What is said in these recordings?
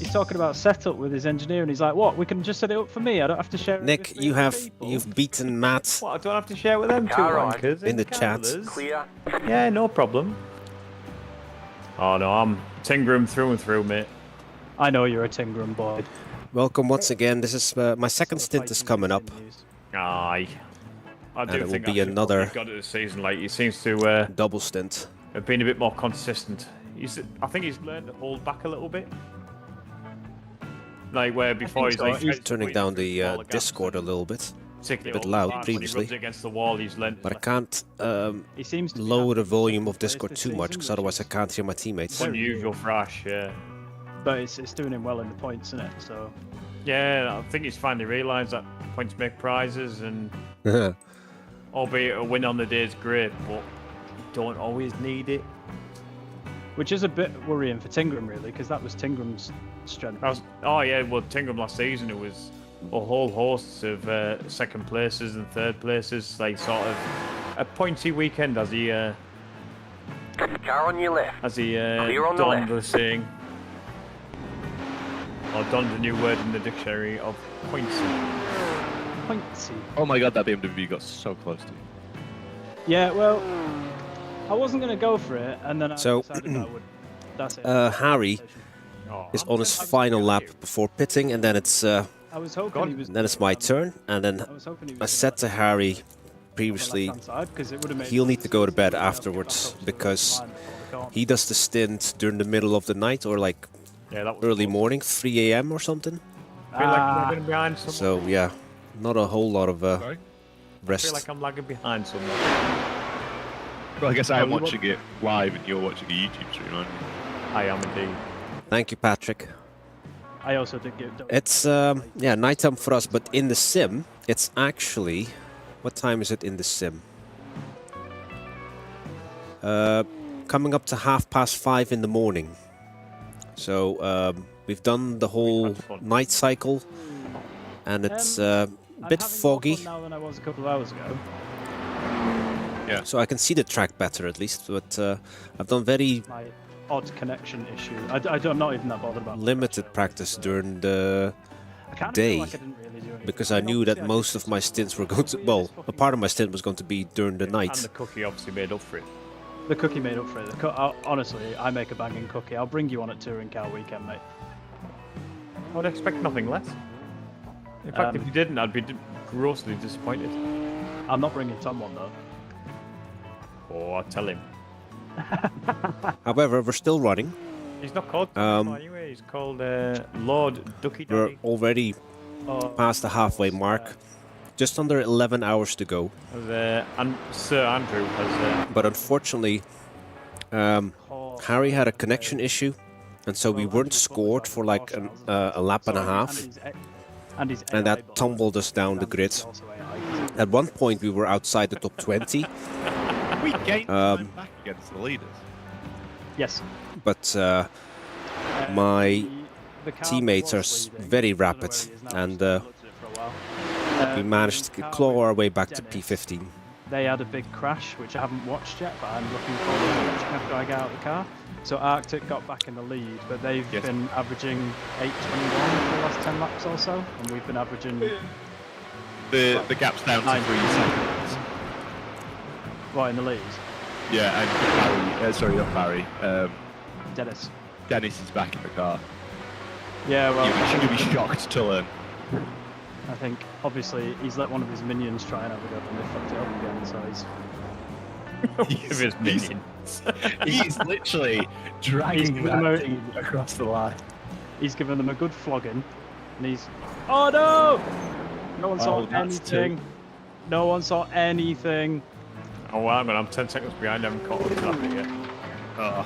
he's talking about setup with his engineer, and he's like, "What? We can just set it up for me. I don't have to share it." Nick, with you've beaten Matt What? I don't have to share with them two wankers in the chat. Clear. Yeah, no problem. Oh no, I'm Tingram through and through, mate. I know you're a Tingram boy. Welcome once again. This is my second stint is coming up. Aye. I do And it will think be another got it this season. Like he seems to double stint. have been a bit more consistent. I think he's learned to hold back a little bit. Like where before He's turning down the Discord a little bit. A bit loud previously. Against the wall, he's learned. But I can't He seems to lower the volume of Discord too much, because otherwise I can't hear my teammates. Unusual for Ash, yeah. But it's doing him well in the points, isn't it? So. Yeah, I think he's finally realised that points make prizes, and albeit a win on the day is great, but you don't always need it. Which is a bit worrying for Tingram, really, because that was Tingram's strength. Oh yeah, well Tingram last season, it was a whole host of second places and third places, like sort of a pointy weekend as he Car on your left. donned the saying, or donned a new word in the dictionary of pointsy. Pointsy. Oh my god, that BMW got so close to you. Yeah, well, I wasn't going to go for it, and then I decided I would. That's it. Harry is on his final lap before pitting, and then it's I was hoping he was. then it's my turn, and then I said to Harry previously he'll need to go to bed afterwards because he does the stint during the middle of the night or like early morning, 3 a.m. or something. I feel like I'm lagging behind someone. So yeah, not a whole lot of I rest. feel like I'm lagging behind someone. Well, I guess I'm watching it live and you're watching a YouTube stream, aren't you? I am indeed. Thank you, Patrick. I also did give. It's yeah, nighttime for us, but in the sim, it's actually, what time is it in the sim? Coming up to 5:30 in the morning. So we've done the whole night cycle, and it's a bit foggy. Now than I was a couple of hours ago. Yeah. So I can see the track better at least, but I've done very My odd connection issue. I'm not even that bothered about limited practice during the day, because I knew that most of my stints were going to, well, a part of my stint was going to be during the night. And the cookie obviously made up for it. The cookie made up for it. Honestly, I make a banging cookie. I'll bring you on at Touring Car Weekend, mate. I would expect nothing less. In fact, if you didn't, I'd be grossly disappointed. I'm not bringing Tom on, though. Oh, I'll tell him. However, we're still running. He's not called Tom anyway, he's called Lord Ducky We're Daddy. already past the halfway mark. Just under 11 hours to go. And Sir Andrew has... But unfortunately, Harry had a connection issue, and so we weren't scored for like a lap and a half. And that tumbled us down the grid. At one point, we were outside the top 20. We gained time back against the leaders. Yes. But my teammates are very rapid, and we managed to claw our way back to P15. They had a big crash, which I haven't watched yet, but I'm looking forward to watching after I get out of the car. So Arctic got back in the lead, but they've been averaging 8:21 for the last 10 laps or so, and we've been averaging... The gap's down to 3 seconds. What, in the lead? Yeah, and Barry, sorry, not Barry. Dennis. Dennis is back in the car. Yeah, well... You'll be shocked to learn. I think, obviously, he's let one of his minions try and overgo and they fucked it up again, so He's his minions. He's literally dragging that team across the line. He's given them a good flogging, and he's... Oh no! No one saw anything. No one saw anything. Oh wow, man, I'm 10 seconds behind, I haven't caught up to that yet. Oh.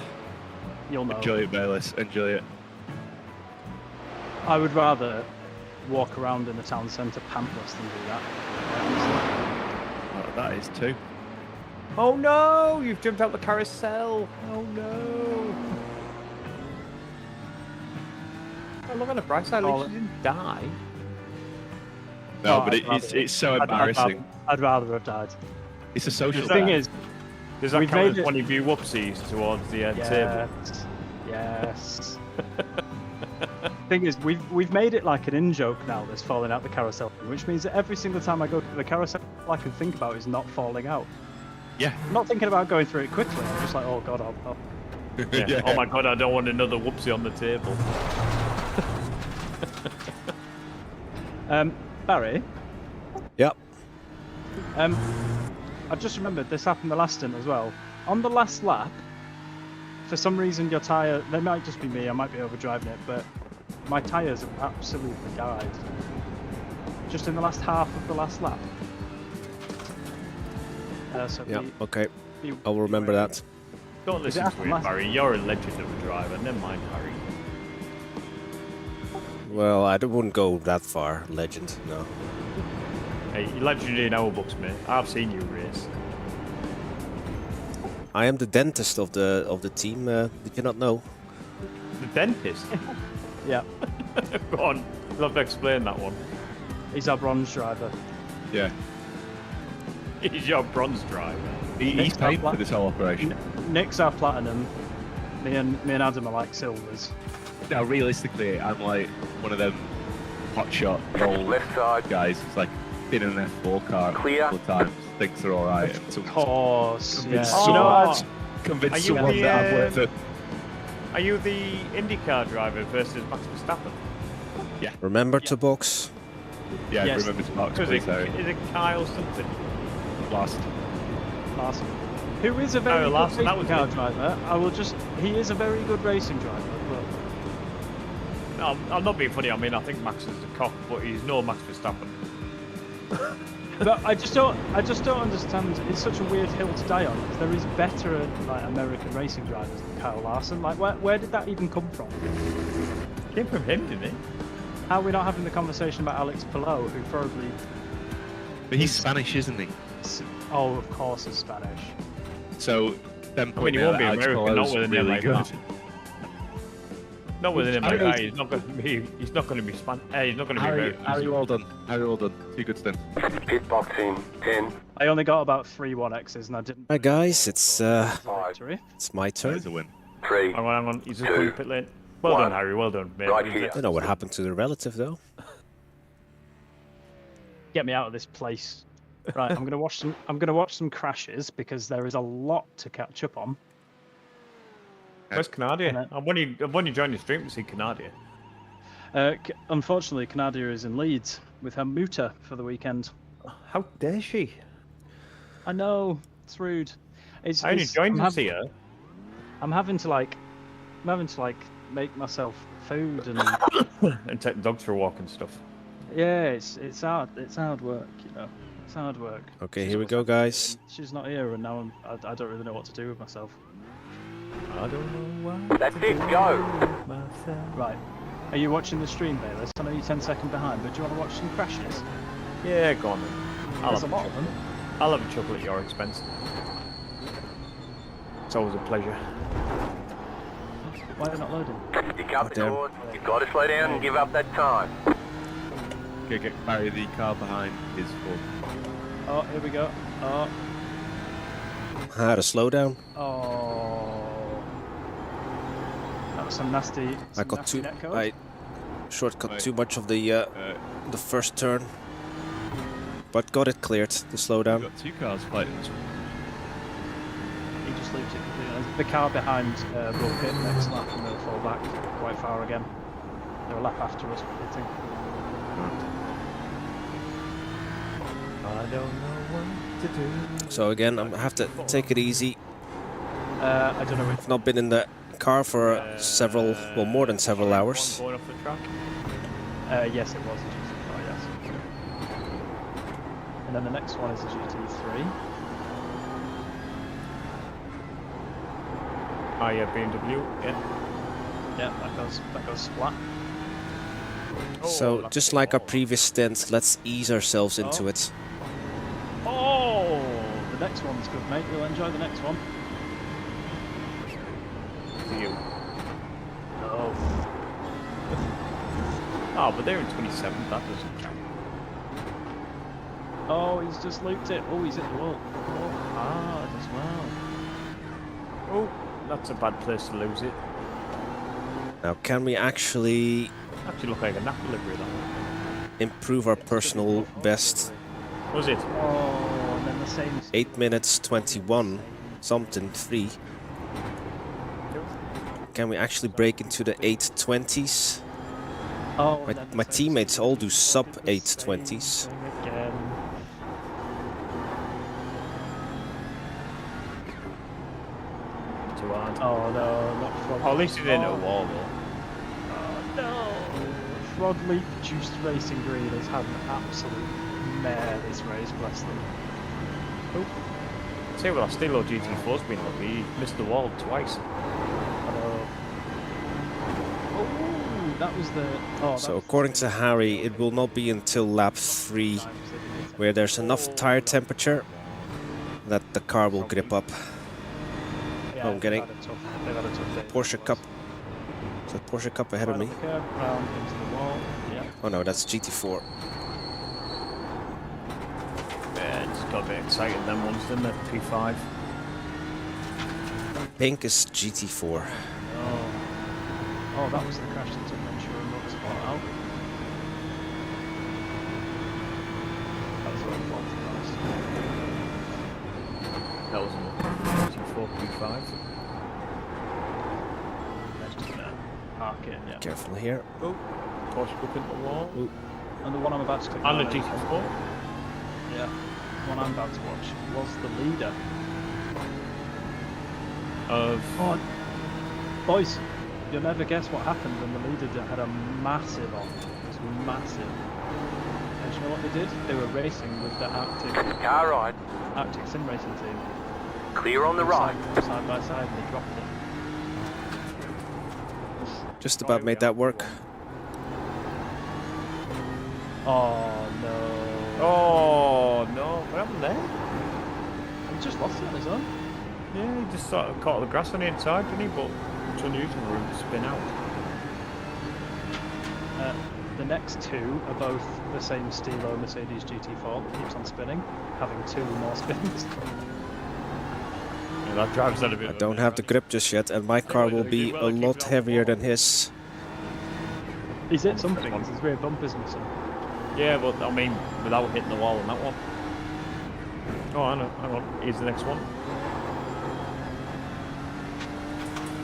You'll know. Enjoy it, Bayless. Enjoy it. I would rather walk around in the town centre pantless than do that. Oh, that is too. Oh no! You've jumped out the carousel! Oh no! Oh, look on the bright side, at least you didn't die. No, but it's so embarrassing. I'd rather have died. It's a social The thing is, does that count as one of you whoopsies towards the table? Yes. Thing is, we've made it like an in-joke now, this falling out the carousel thing, which means that every single time I go to the carousel, all I can think about is not falling out. Yeah. I'm not thinking about going through it quickly. I'm just like, oh god, I'll... Yeah. Yeah. Oh my god, I don't want another whoopsie on the table. Barry? Yep. I just remembered this happened the last stint as well. On the last lap, for some reason your tyre, they might just be me, I might be overdriving it, but my tyres have absolutely died. Just in the last half of the last lap. So Yeah, okay. I'll remember that. Don't listen to me, Barry. You're a legend of a driver. Never mind, Harry. Well, I wouldn't go that far, legend, no. Hey, you're legendary in our books, mate. I've seen you race. I am the dentist of the team, did you not know? The dentist? Yeah. Go on, you'll have to explain that one. He's our bronze driver. Yeah. He's your bronze driver. He's paid for this whole operation. Nick's our platinum. Me and Adam are like silvers. Now, realistically, I'm like one of them hotshot old Left side. guys who's like been in an F4 car a Clear. couple of times, thinks they're alright. Of course, yeah. Convince You know what? convince Are you someone the, that I'm worth it. Are you the IndyCar driver versus Max Verstappen? Remember to box? Yeah, Yes. remember to box, Is please, it, Harry. is it Kyle something? Last. Larson. Who is a very good Larson, that racing was car it. driver. He is a very good racing driver, but No, I'm not being funny. I mean, I think Max is a cock, but he's no Max Verstappen. But I just don't understand. It's such a weird hill to die on because there is better like American racing drivers than Kyle Larson. Like where did that even come from? Came from him, didn't it? How are we not having the conversation about Alex Palou, who probably But he's Spanish, isn't he? oh of course is Spanish. So, them I mean, he won't be American, not with a name really like good. that. Not with him I like don't- that. He's not going to be. He's not going to be Spanish. He's not going to be American. Harry, well done. Harry, well done. 2 good stints. Pit box in 10, I only got about 3 1Xs and I didn't. Hi guys, it's 5, my turn. There's a win. 3. Hang on. He's just Two. going to pit lane. Well One. done, Harry. Well done, mate. Right here. I don't know what happened to the relative though. Get me out of this place. Right, I'm gonna watch some crashes because there is a lot to catch up on. Where's Canadia? I've only joined the stream to see Canadia. Unfortunately, Canadia is in Leeds with her Muta for the weekend. How dare she? I know, it's rude. I only joined to see her. I'm having to like make myself food and And take the dogs for a walk and stuff. yeah, it's hard work, you know. It's hard work. Okay, here we go guys. She's not here, and now I don't really know what to do with myself. I don't know why. That's it, go! Right, are you watching the stream, Bayless? I know you're 10 seconds behind, but do you want to watch some crashes? Yeah, go on then. There's a lot of them. I'll have a chuckle at your expense. It's always a pleasure. Why are they not loading? You can't be damn. caught. You've got to slow down and give up that time. Okay, get Barry, the car behind is full. Oh, here we go. Oh, I had a slowdown. oh. That was some nasty. I got too. netcode. I shortcut Right. too much of the first turn, but got it cleared. The slowdown. We've got 2 cars fighting this one. He just looped it completely. The car behind will pit next lap and they'll fall back quite far again. They're a lap after us, I think. I don't know what to do. So again, I have to take it easy. I don't know if I've not been in the car for several, well, more than several hours. Going off the track. yes, it was a GT4, yes. And then the next one is a GT3. Ah, yeah, BMW. Yeah. Yeah, that goes splat. So just like our previous stints, let's ease ourselves into it. Oh, the next one's good, mate. You'll enjoy the next one. To you. Oh, Oh, but they're in 27th. That doesn't count. oh, he's just looped it. Oh, he's hit the wall. Oh, hard as well. Oh, that's a bad place to lose it. Now, can we actually Actually look like a nap delivery, that one. Improve our personal best. Was it? Oh, and then the same. 8 minutes 21 something 3. Can we actually break into the 820s? Oh, My teammates all do sub 820s. Again. Too hard. Oh no, not Frog. Oh, at least he didn't hit a wall though. Oh no! Frog Leap Juiced Racing Green has had an absolute mare this race, bless them. Oh, Say what, Stilo GT4's been lucky. He missed the wall twice. I know. Oh, that was the. Oh, So according to Harry, it will not be until lap 3 where there's enough tire temperature that the car will grip up. yeah, I'm getting they've had a tough day. Porsche Cup. Is that Porsche Cup ahead of me? Round into the wall. Yeah. Oh no, that's GT4. Yeah, it's got a bit exciting them ones, didn't it? P5. Pink is GT4. Oh, that was the crash that took Ventura Motorsport out. That was very fun for us. That was GT4 P5. They're just gonna park it, yeah. Careful here. Oh, Porsche up into the wall. Ooh. And the one I'm about to click And on the is- GT4. Yeah. The one I'm about to watch was the leader. Of Oh, boys, you'll never guess what happened when the leader had a massive on. It was massive. And do you know what they did? They were racing with the Arctic Car ride. sim racing team. Clear on the right. Side by side, and they dropped it. Just about made that work. Oh no. Oh no, what happened there? He just lost it on his own. Yeah, he just sort of caught the grass on the inside, didn't he? But it's unusual for him to spin out. The next two are both the same Stilo Mercedes GT4 that keeps on spinning, having 2 more spins. Yeah, that drives that a bit. I don't have the grip just yet, and my car will be a lot heavier than his. He's hit something, because his rear bumper's missing. Yeah, but I mean, without hitting the wall on that one. Oh, I know. Hang on. Here's the next one.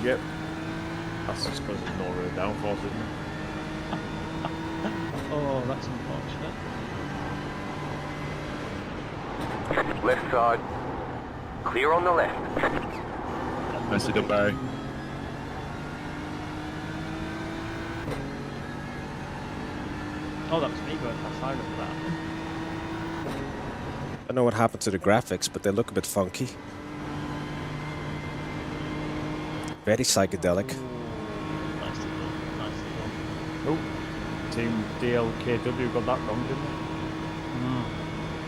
Yep. That's just because there's no real downforce, isn't it? Oh, that's unfortunate. Left side. Clear on the left. Nicely done, Barry. Oh, that was me going past. I remember that. I don't know what happened to the graphics, but they look a bit funky. Very psychedelic. Nicely done. Nicely done. Oh. Team DLKW got that wrong, didn't they?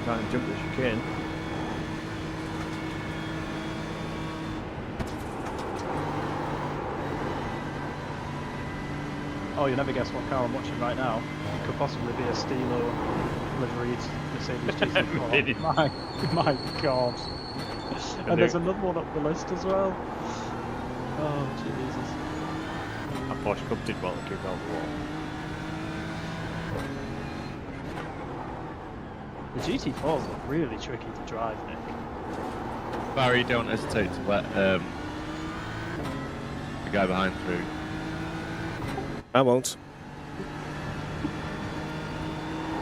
Trying to jump the chicane. Oh, you never guess what car I'm watching right now. It could possibly be a Stilo liveried Mercedes GT4. my God. And there's another one up the list as well. Oh, Jesus. And Porsche Cup did well to keep out the wall. The GT4s look really tricky to drive, Nick. Barry, don't hesitate to let the guy behind through. I won't.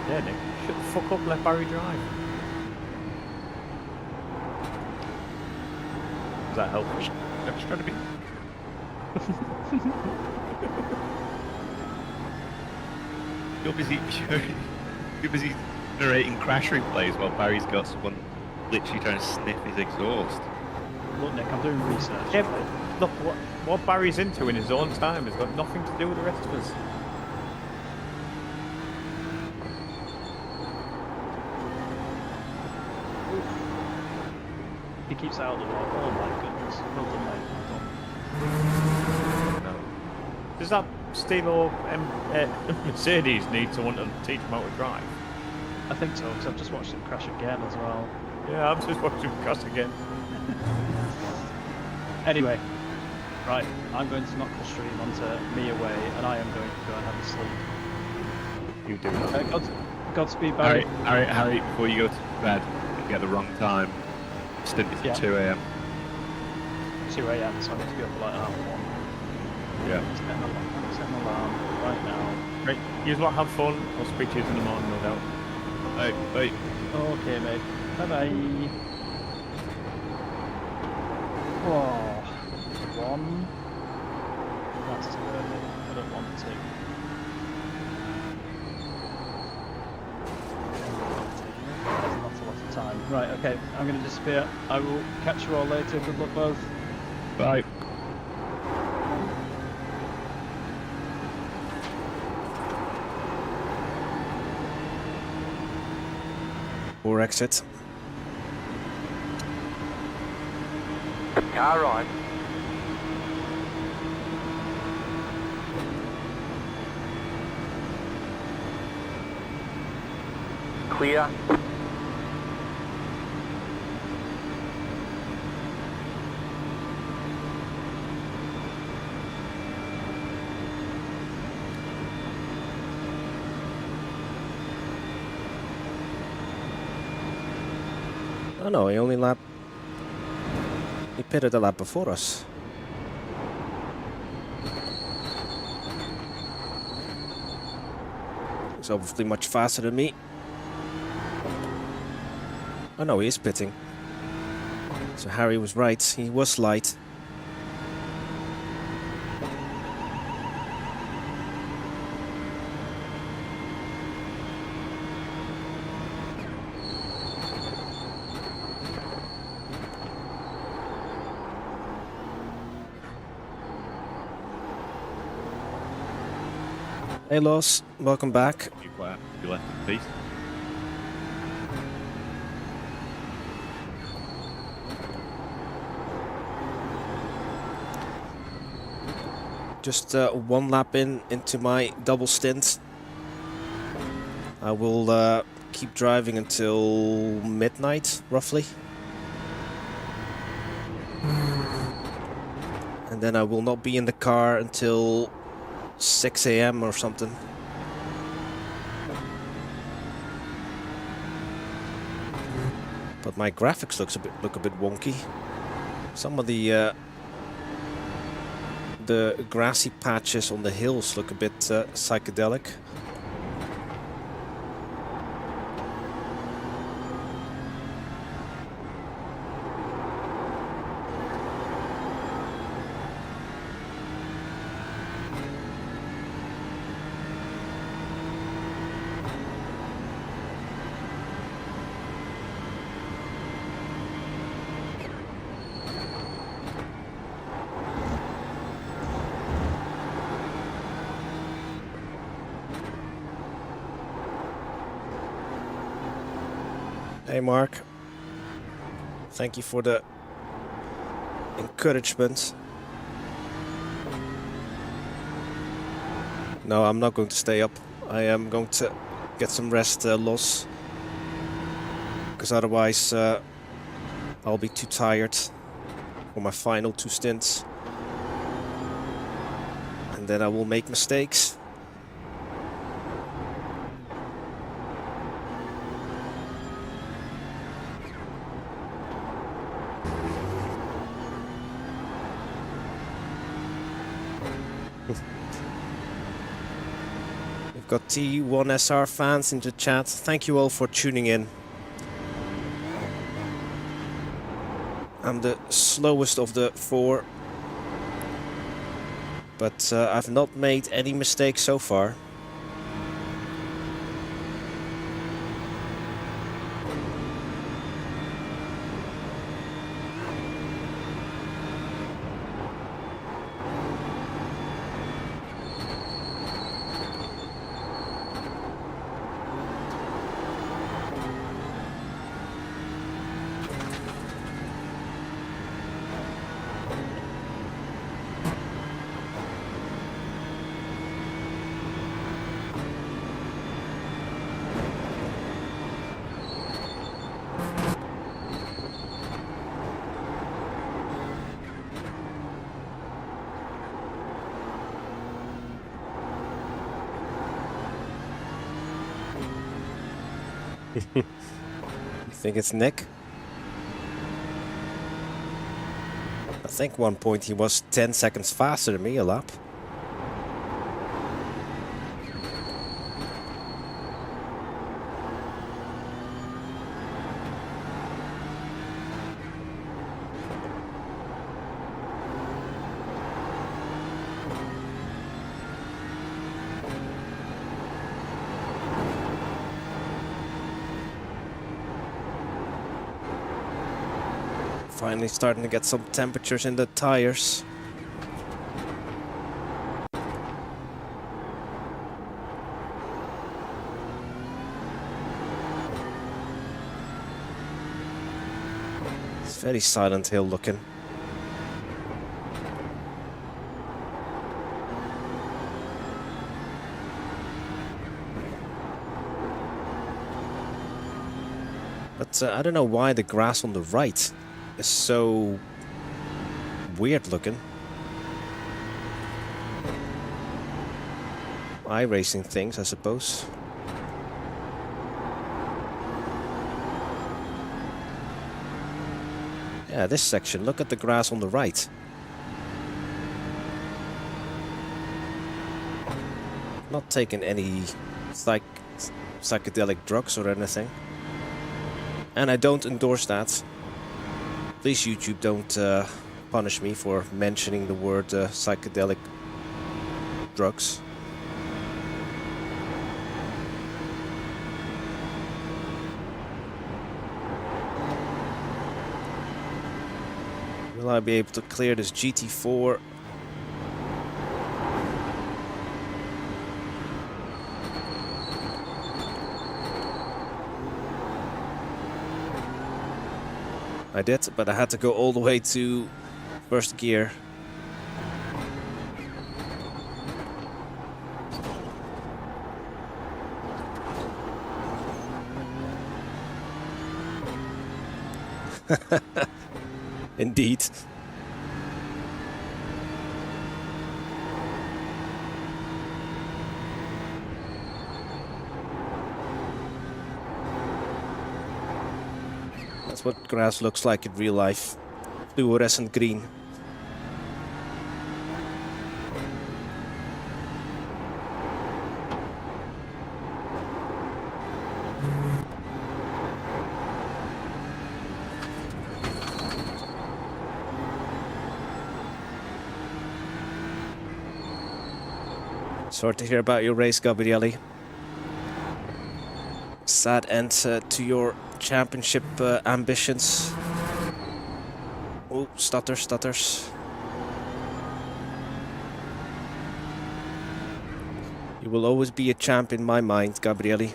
Yeah, Nick. Shut the fuck up, let Barry drive. Does that help? I'm just trying to be. You're busy narrating crash replays while Barry's got someone literally trying to sniff his exhaust. Look, Nick, I'm doing research. Yeah, but look, what Barry's into in his own time has got nothing to do with the rest of us. He keeps out of the wall. Oh my goodness. Well done, mate. Well done. Does that Stilo Mercedes need someone to teach him how to drive? I think so, because I've just watched him crash again as well. Yeah, I'm just watching him crash again. Anyway, Right, I'm going to knock the stream onto me away, and I am going to go and have a sleep. You do that. Godspeed, Barry. Harry, before you go to bed and get the wrong time, stint is at 2 a.m. 2 a.m, so I need to be up at like 1:30. Yeah. Set an alarm right now. Right, you lot have fun. I'll speak to you in the morning, no doubt. Bye. Okay, mate. Bye-bye. Oh, 1. That's too early. I don't want to. There's not a lot of time. Right, okay. I'm going to disappear. I will catch you all later. Good luck both. Bye. Or exit. Car on. Clear. Oh no, he pitted a lap before us. He's obviously much faster than me. Oh no, he is pitting. So Harry was right, he was light. Hey Los, welcome back. You left in peace. Just 1 lap into my double stint. I will keep driving until midnight, roughly. And then I will not be in the car until 6 a.m. or something. But my graphics look a bit wonky. Some of the grassy patches on the hills look a bit psychedelic. Hey Mark, thank you for the encouragement. No, I'm not going to stay up. I am going to get some rest, Los, because otherwise I'll be too tired for my final 2 stints, and then I will make mistakes. Got T1SR fans in the chat. Thank you all for tuning in. I'm the slowest of the 4, but I've not made any mistakes so far. You think it's Nick? I think one point he was 10 seconds faster than me a lap. Finally starting to get some temperatures in the tires. It's very Silent Hill looking. But I don't know why the grass on the right is so weird looking. iRacing things, I suppose. Yeah, this section, look at the grass on the right. Not taking any psychedelic drugs or anything. And I don't endorse that. Please, YouTube, don't punish me for mentioning the word psychedelic drugs. Will I be able to clear this GT4? I did, but I had to go all the way to first gear. Indeed. That's what grass looks like in real life. Fluorescent green. Sorry to hear about your race, Gabrielli. Sad end to your championship ambitions. Oh, stutters. You will always be a champ in my mind, Gabrielli.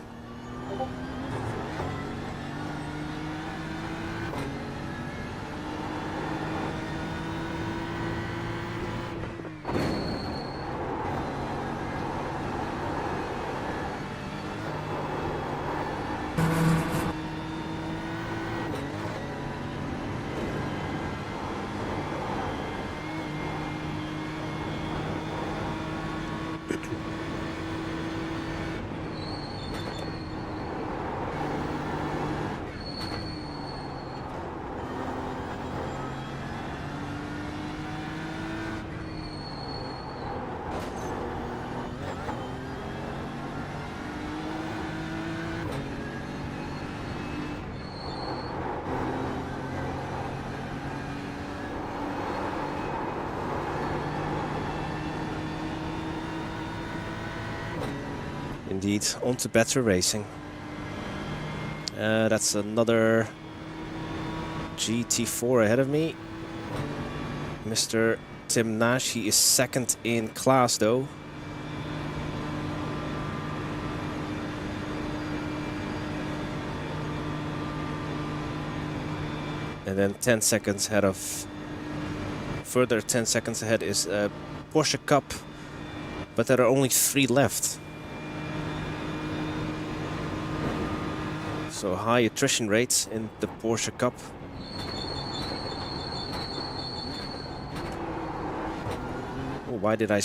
Indeed, on to better racing. That's another GT4 ahead of me. Mr. Tim Nash, he is second in class though. And then 10 seconds ahead of... Further 10 seconds ahead is Porsche Cup. But there are only 3 left. So high attrition rates in the Porsche Cup. Oh, why did I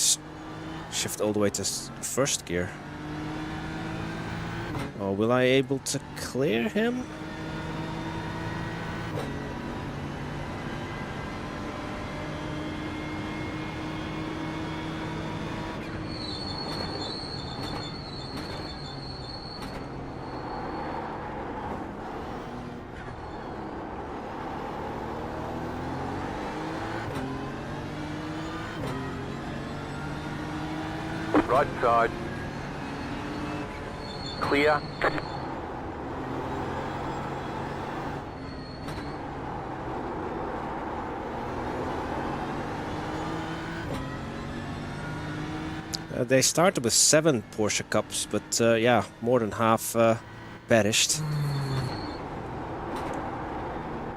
shift all the way to first gear? Oh, will I able to clear him? Right side. Clear. They started with 7 Porsche Cups, but yeah, more than half perished.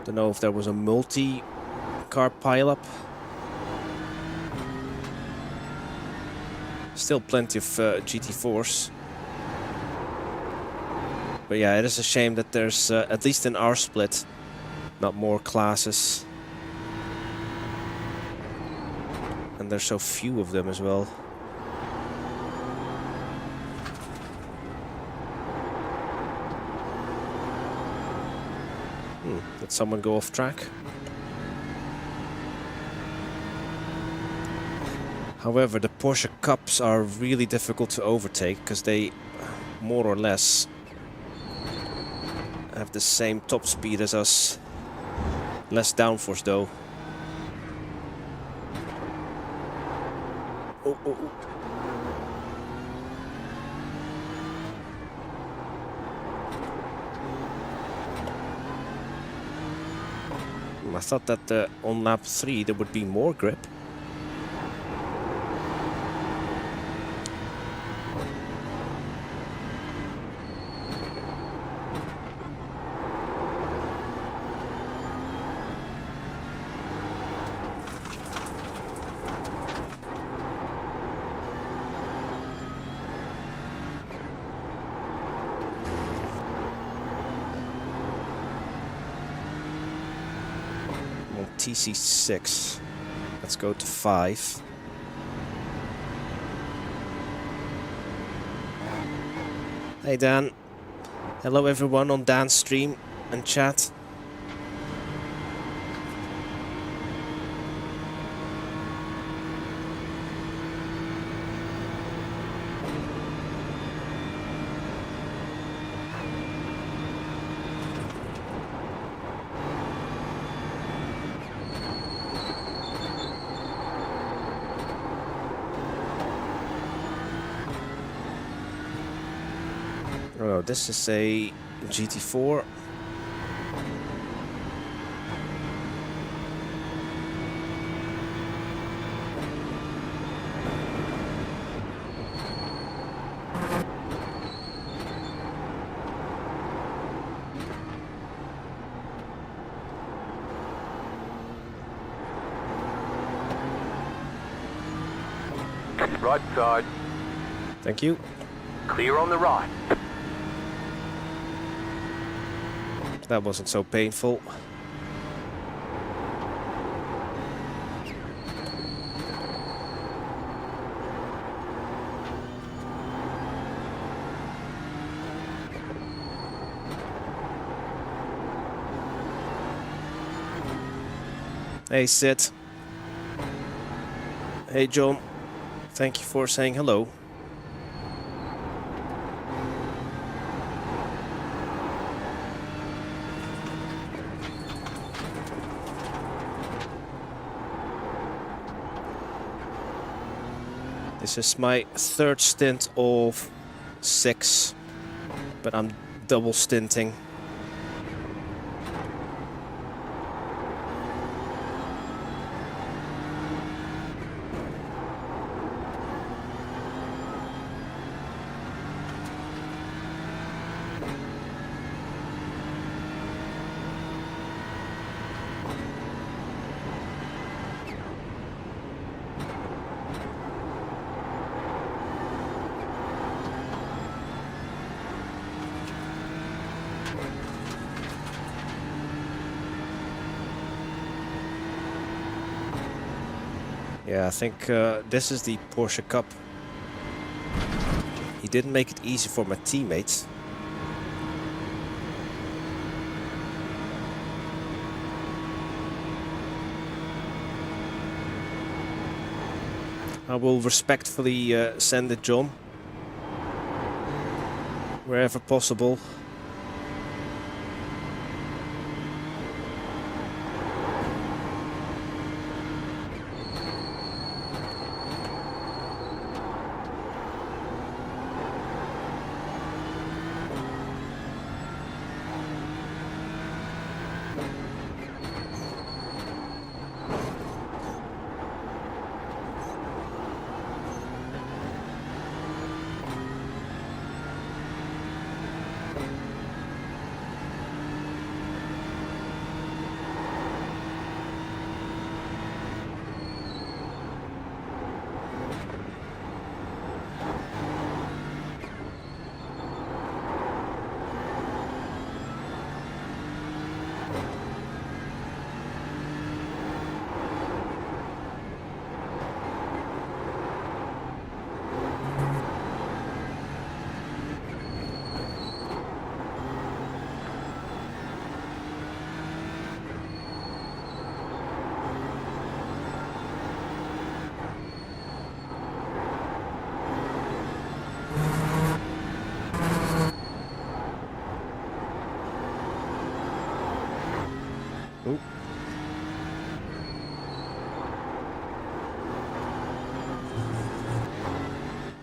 Don't know if there was a multi-car pileup. Still plenty of GT4s. But yeah, it is a shame that there's, at least in our split, not more classes. And there's so few of them as well. Did someone go off track? However, the Porsche Cups are really difficult to overtake because they more or less have the same top speed as us. Less downforce though. Oh, oh, oh. I thought that on lap 3 there would be more grip. TC6. Let's go to 5. Hey Dan. Hello everyone on Dan's stream and chat. Oh, this is a GT4. Right side. Thank you. Clear on the right. That wasn't so painful. Hey Sid. Hey John. Thank you for saying hello. This is my 3rd stint of 6, but I'm double stinting. Yeah, I think this is the Porsche Cup. He didn't make it easy for my teammates. I will respectfully send it, John. Wherever possible.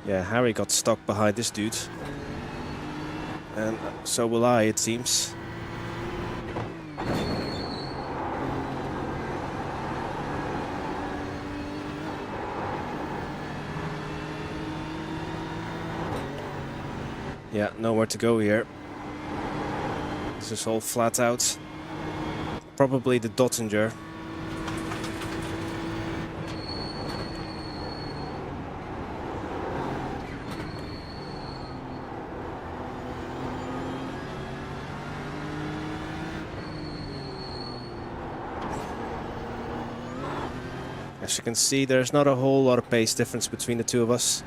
Yeah, Harry got stuck behind this dude. And so will I, it seems. Yeah, nowhere to go here. This is all flat out. Probably the Dottinger. As you can see, there's not a whole lot of pace difference between the two of us.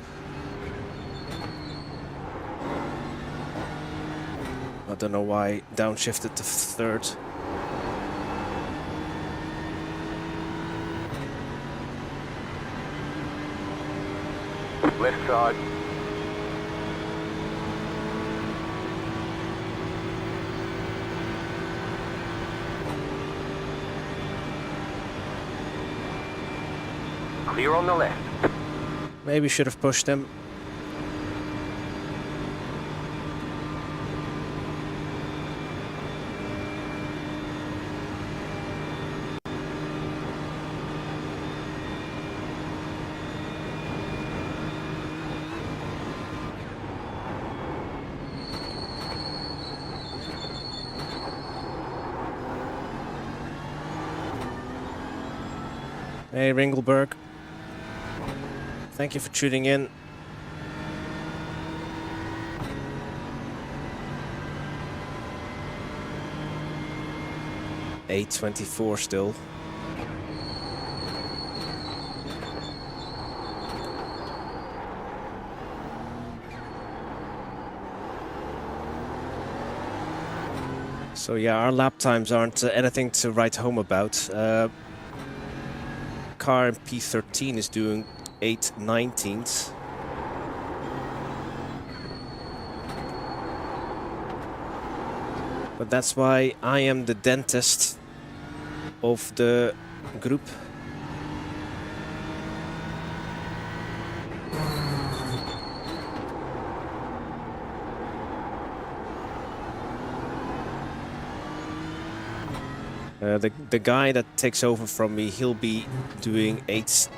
I don't know why downshifted to third. Left side. Clear on the left. Maybe should have pushed him. Hey, Ringleberg. Thank you for tuning in. $8.24 still. So yeah, our lap times aren't anything to write home about. Car in P13 is doing 8:19. But that's why I am the dentist of the group. The guy that takes over from me, he'll be doing 8.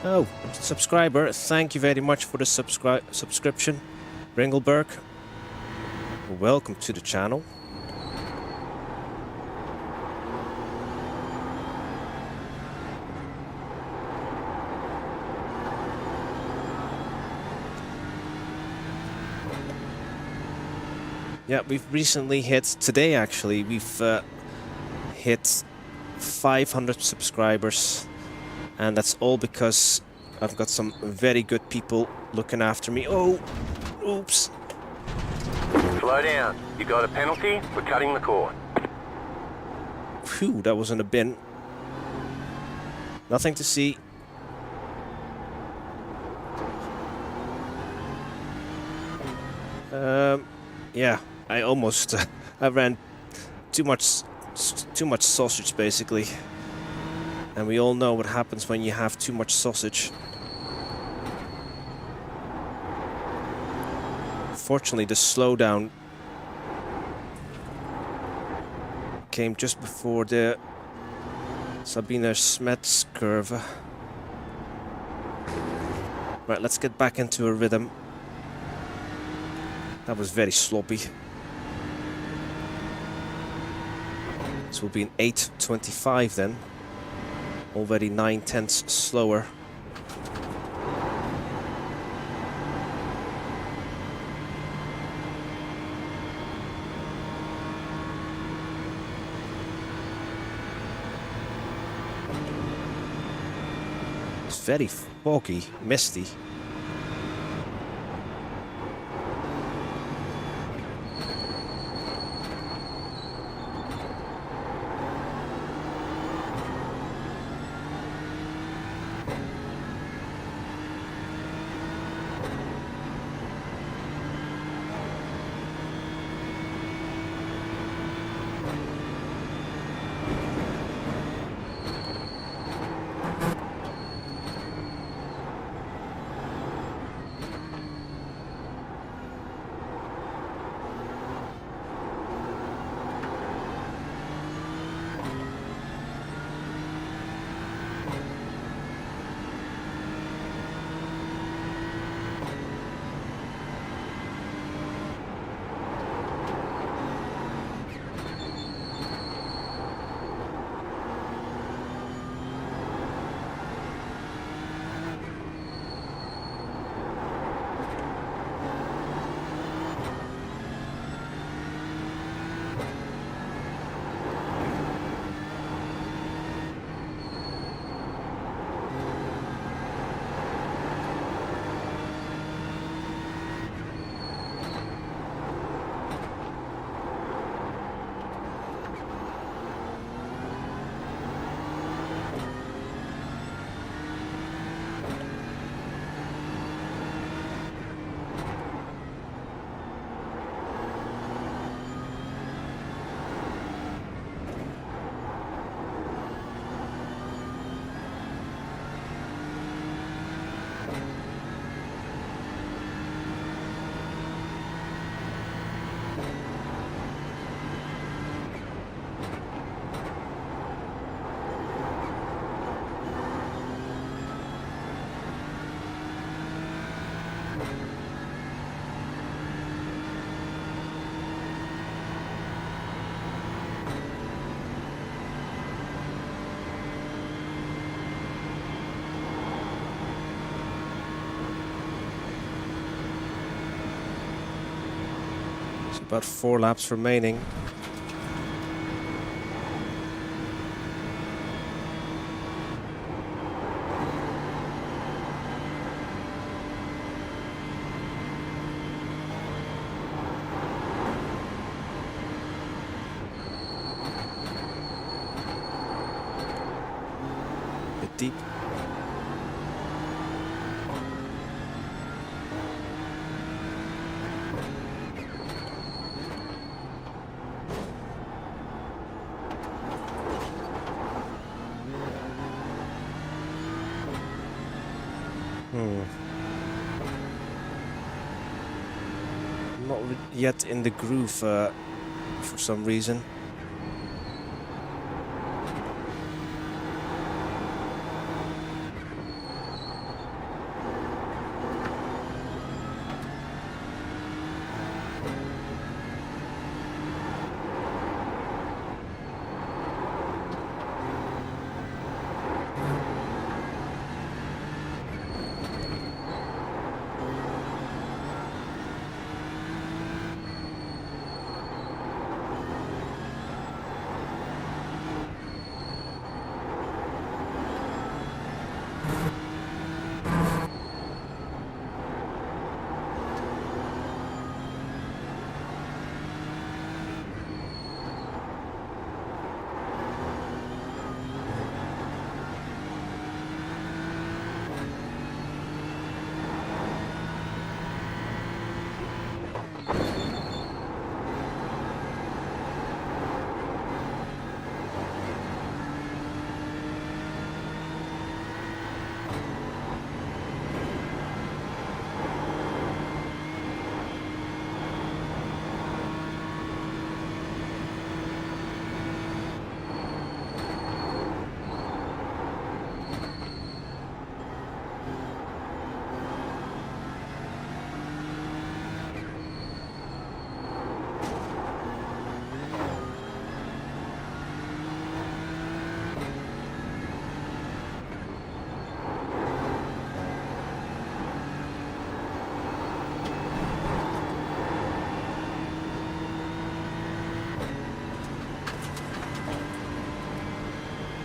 Oh, subscriber, thank you very much for the subscription, Ringleberg. Welcome to the channel. Yeah, we've recently hit, today actually, we've hit 500 subscribers. And that's all because I've got some very good people looking after me. Oh, oops. Slow down. You got a penalty for cutting the cord. Phew, that was in a bin. Nothing to see. Yeah, I almost I ran too much sausage basically, and we all know what happens when you have too much sausage. Fortunately, the slowdown came just before the Sabine Smets curve. Right, let's get back into a rhythm. That was very sloppy. This will be an 8:25 then. Already 9/10 slower. It's very foggy, misty. About 4 laps remaining. Bit deep. Not yet in the groove for some reason.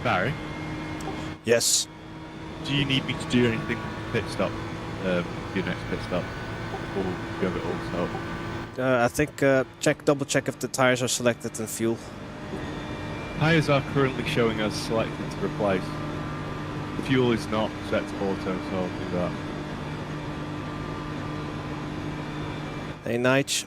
Barry, Yes. do you need me to do anything pit stop? Your next pit stop? Or do you have it all set up? I think double check if the tires are selected and fuel. Tyres are currently showing us selected to replace. Fuel is not set to auto, so I'll do that. Hey, Nige.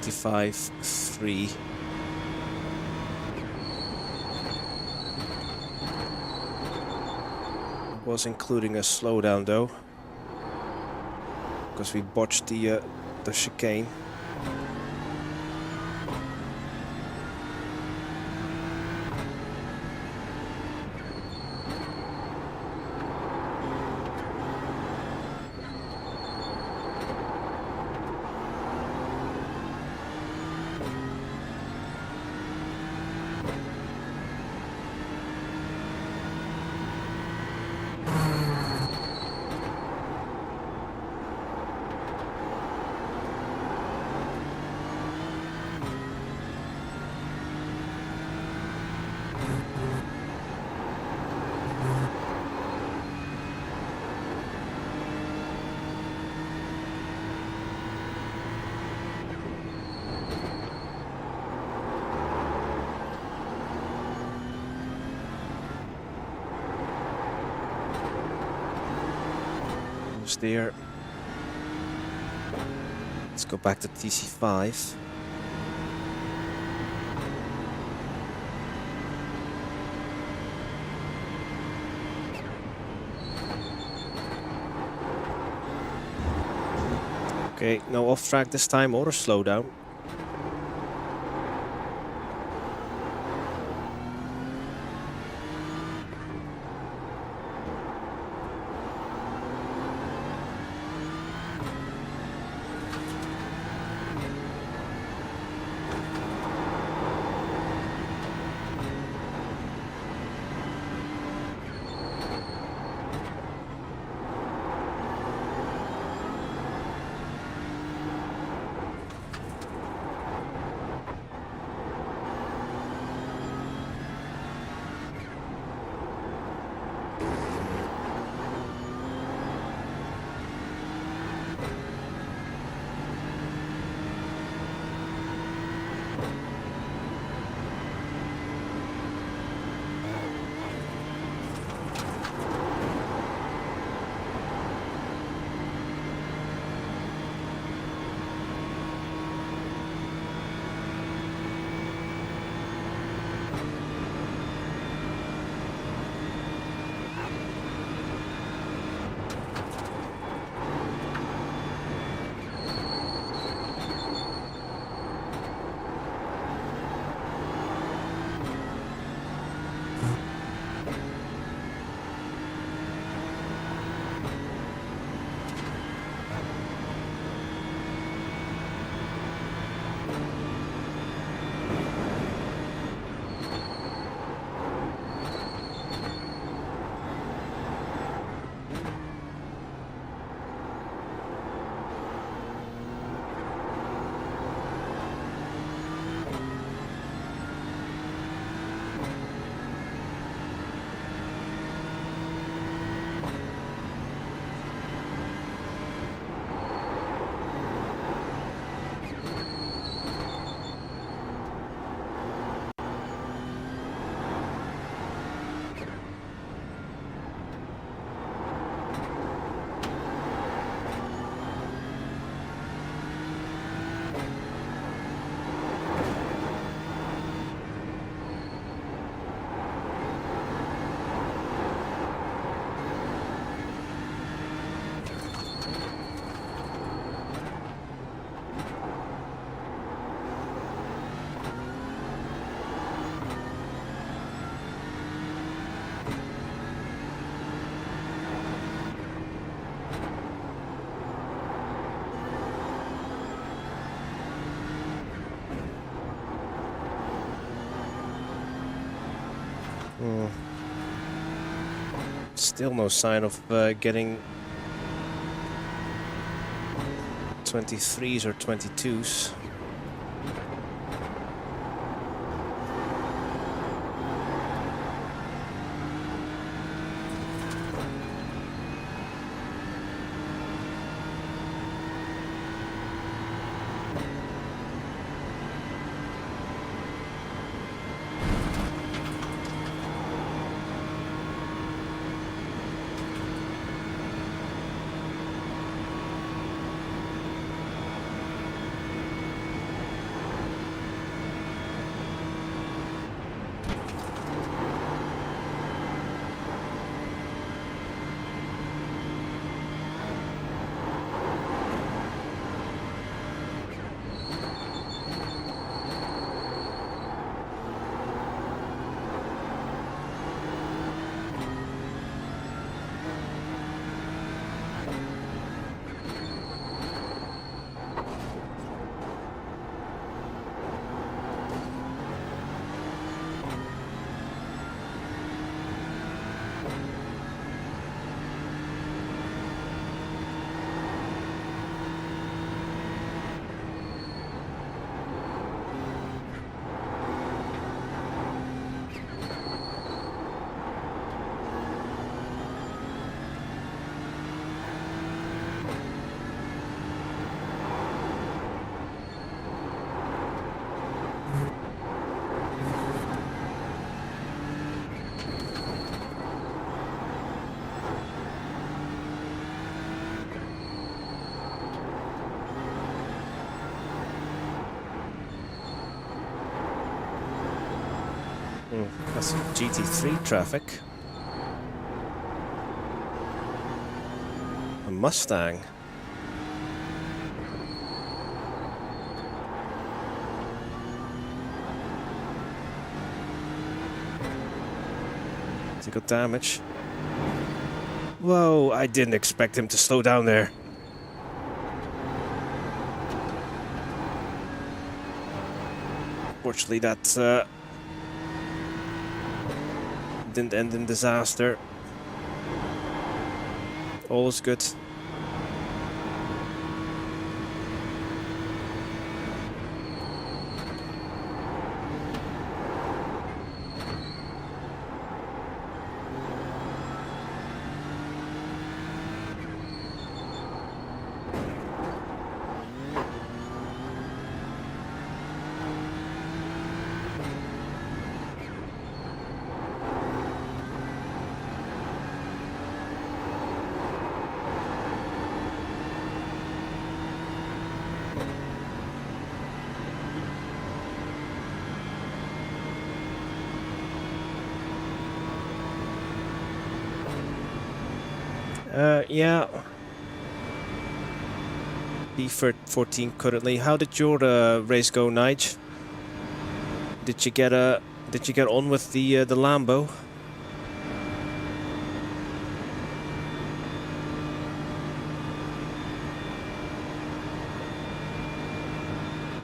Five, 3. Was including a slowdown though, because we botched the chicane. There. Let's go back to TC5. Okay, no off track this time or a slowdown. Still no sign of getting 23s or 22s. That's GT3 traffic. A Mustang. Has he got damage? Whoa, I didn't expect him to slow down there. Fortunately, that didn't end in disaster. All is good. Yeah. B14 currently. How did your race go, Nige? Did you get on with the Lambo?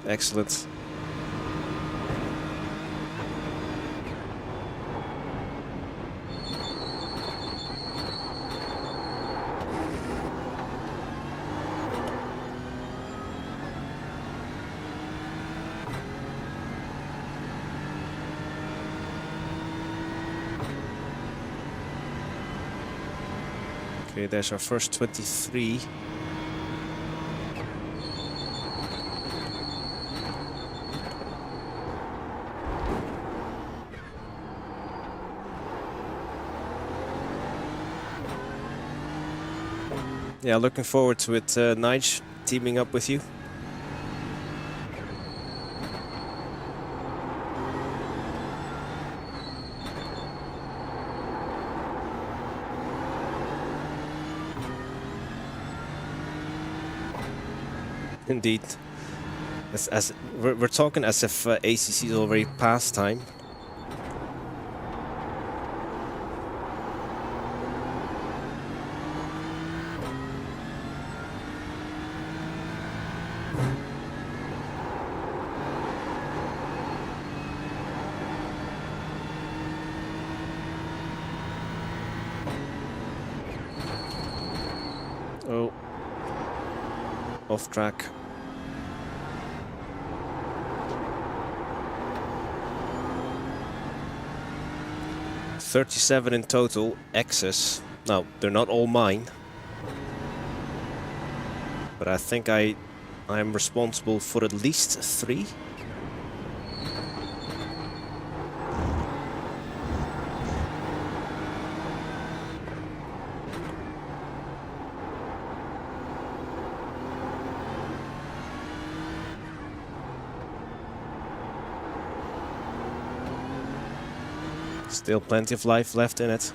Excellent. Okay, there's our first 23. Yeah, looking forward to it, Nige, teaming up with you. Indeed. As we're talking as if ACC is already past time. off track. $37 in total, excess. Now, they're not all mine. But I think I'm responsible for at least 3. Still plenty of life left in it.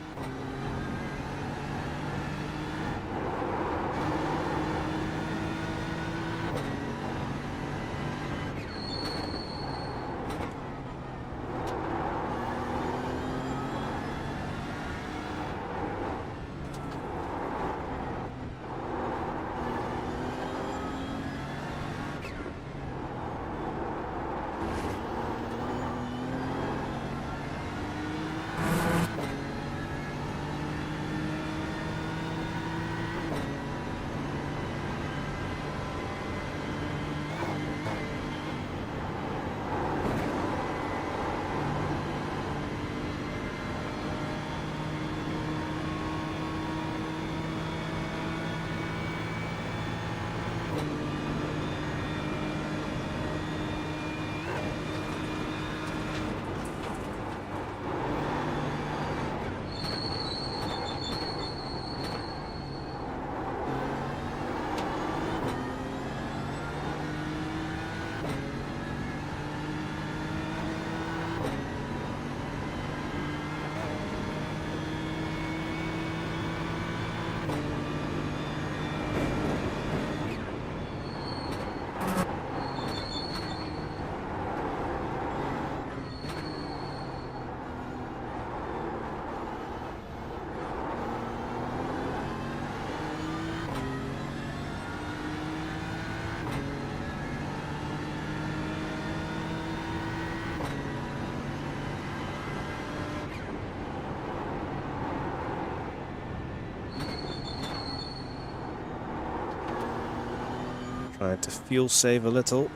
Trying to fuel save a little.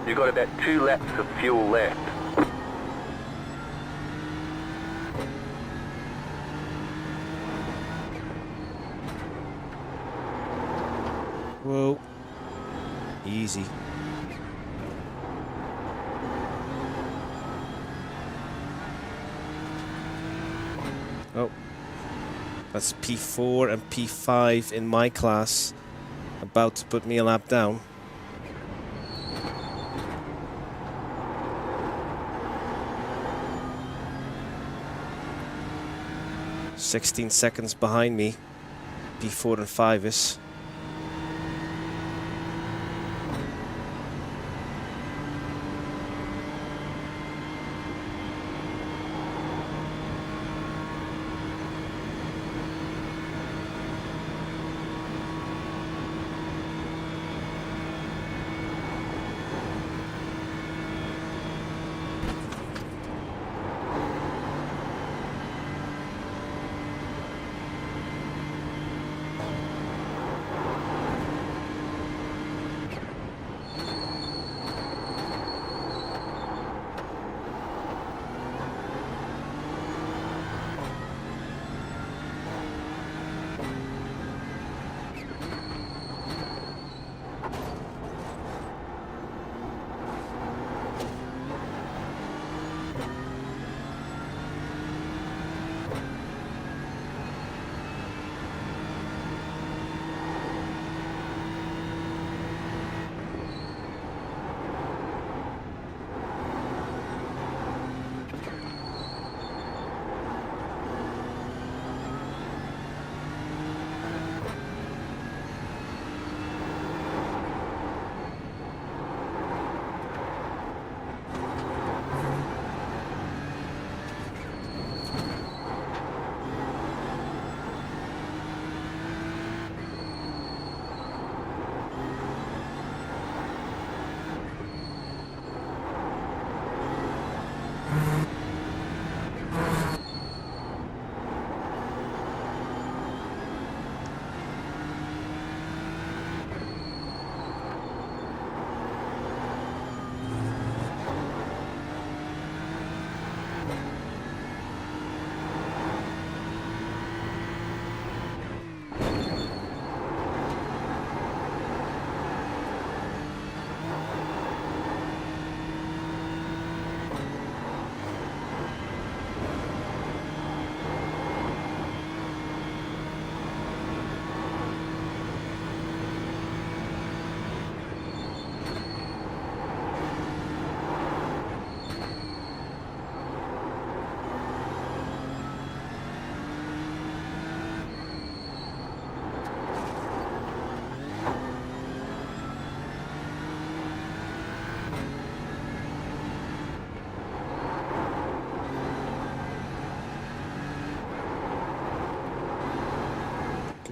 You've got about 2 laps of fuel left. Whoa. Easy. Oh. That's P4 and P5 in my class. About to put me a lap down. "16 seconds behind me, P4 and 5 is."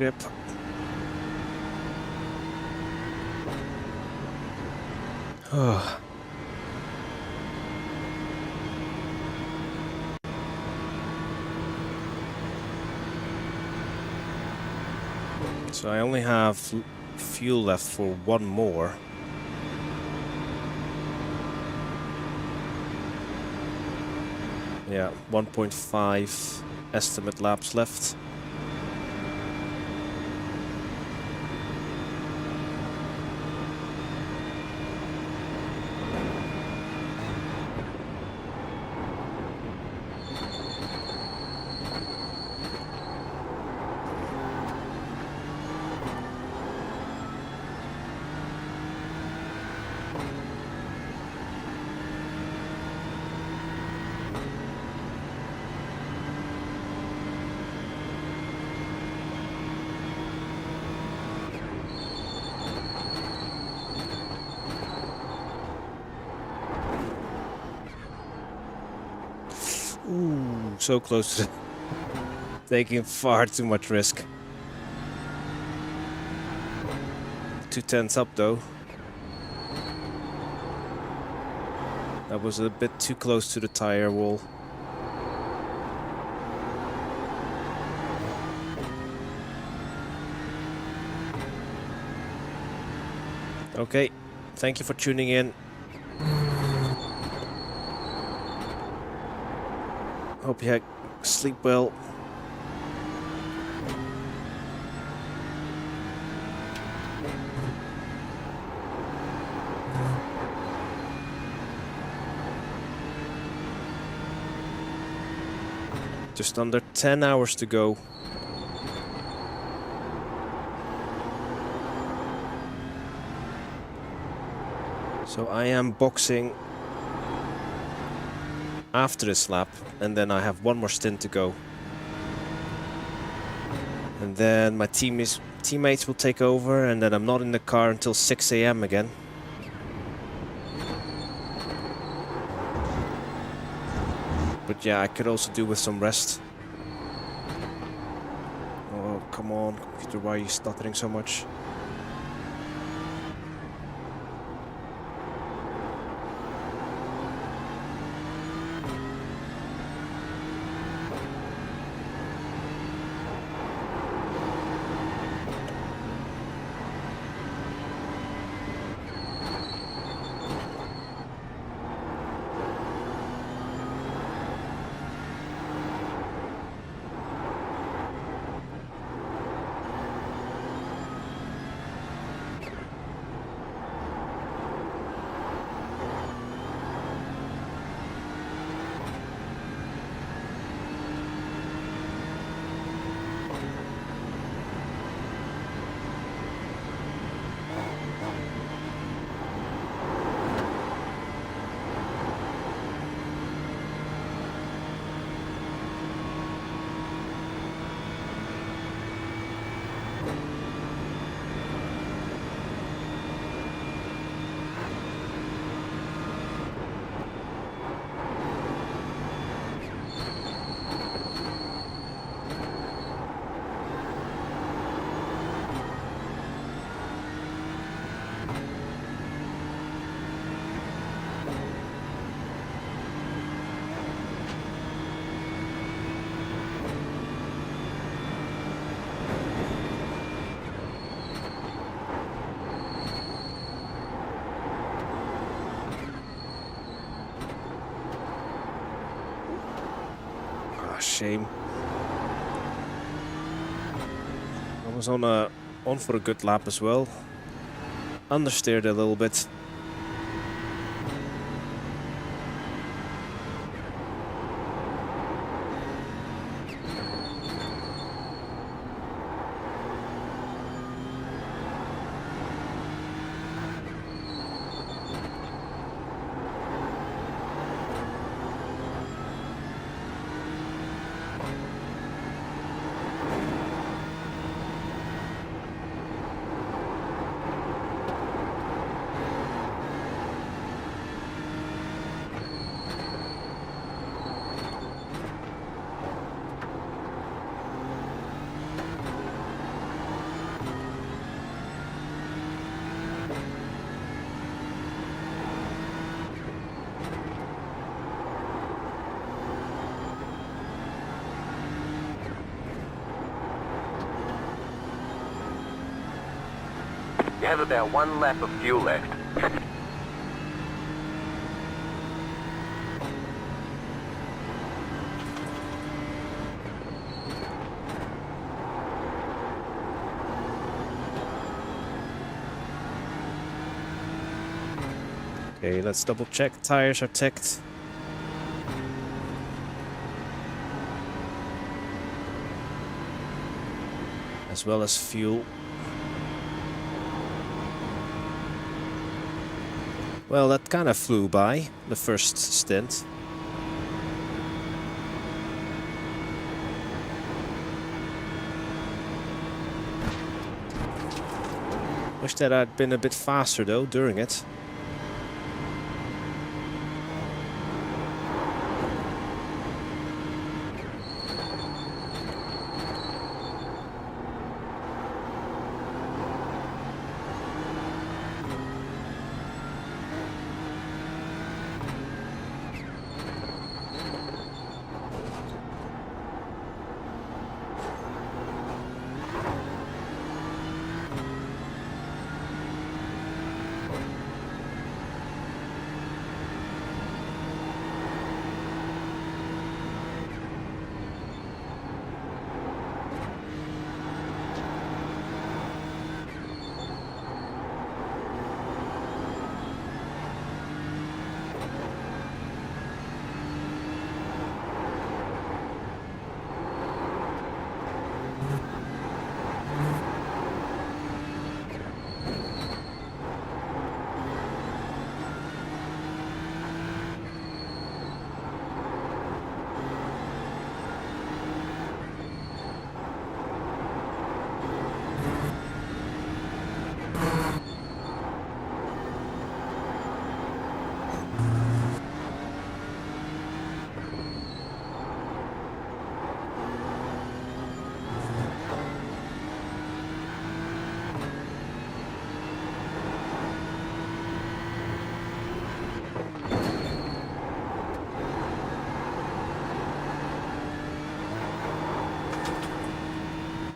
grip. Oh. So I only have fuel left for one more. Yeah, 1.5 estimate laps left. Ooh, so close to taking far too much risk. 2/10 up though. That was a bit too close to the tire wall. Okay, thank you for tuning in. Hope you sleep well. Just under 10 hours to go. So I am boxing after this lap, and then I have one more stint to go. And then my teammates will take over, and then I'm not in the car until 6 AM again. But yeah, I could also do with some rest. Oh, come on, computer, why are you stuttering so much? Shame. I was on for a good lap as well. Understeered a little bit. have about 1 lap of fuel left. Okay, let's double check. Tires are ticked. As well as fuel. Well, that kind of flew by, the first stint. Wish that I'd been a bit faster though during it.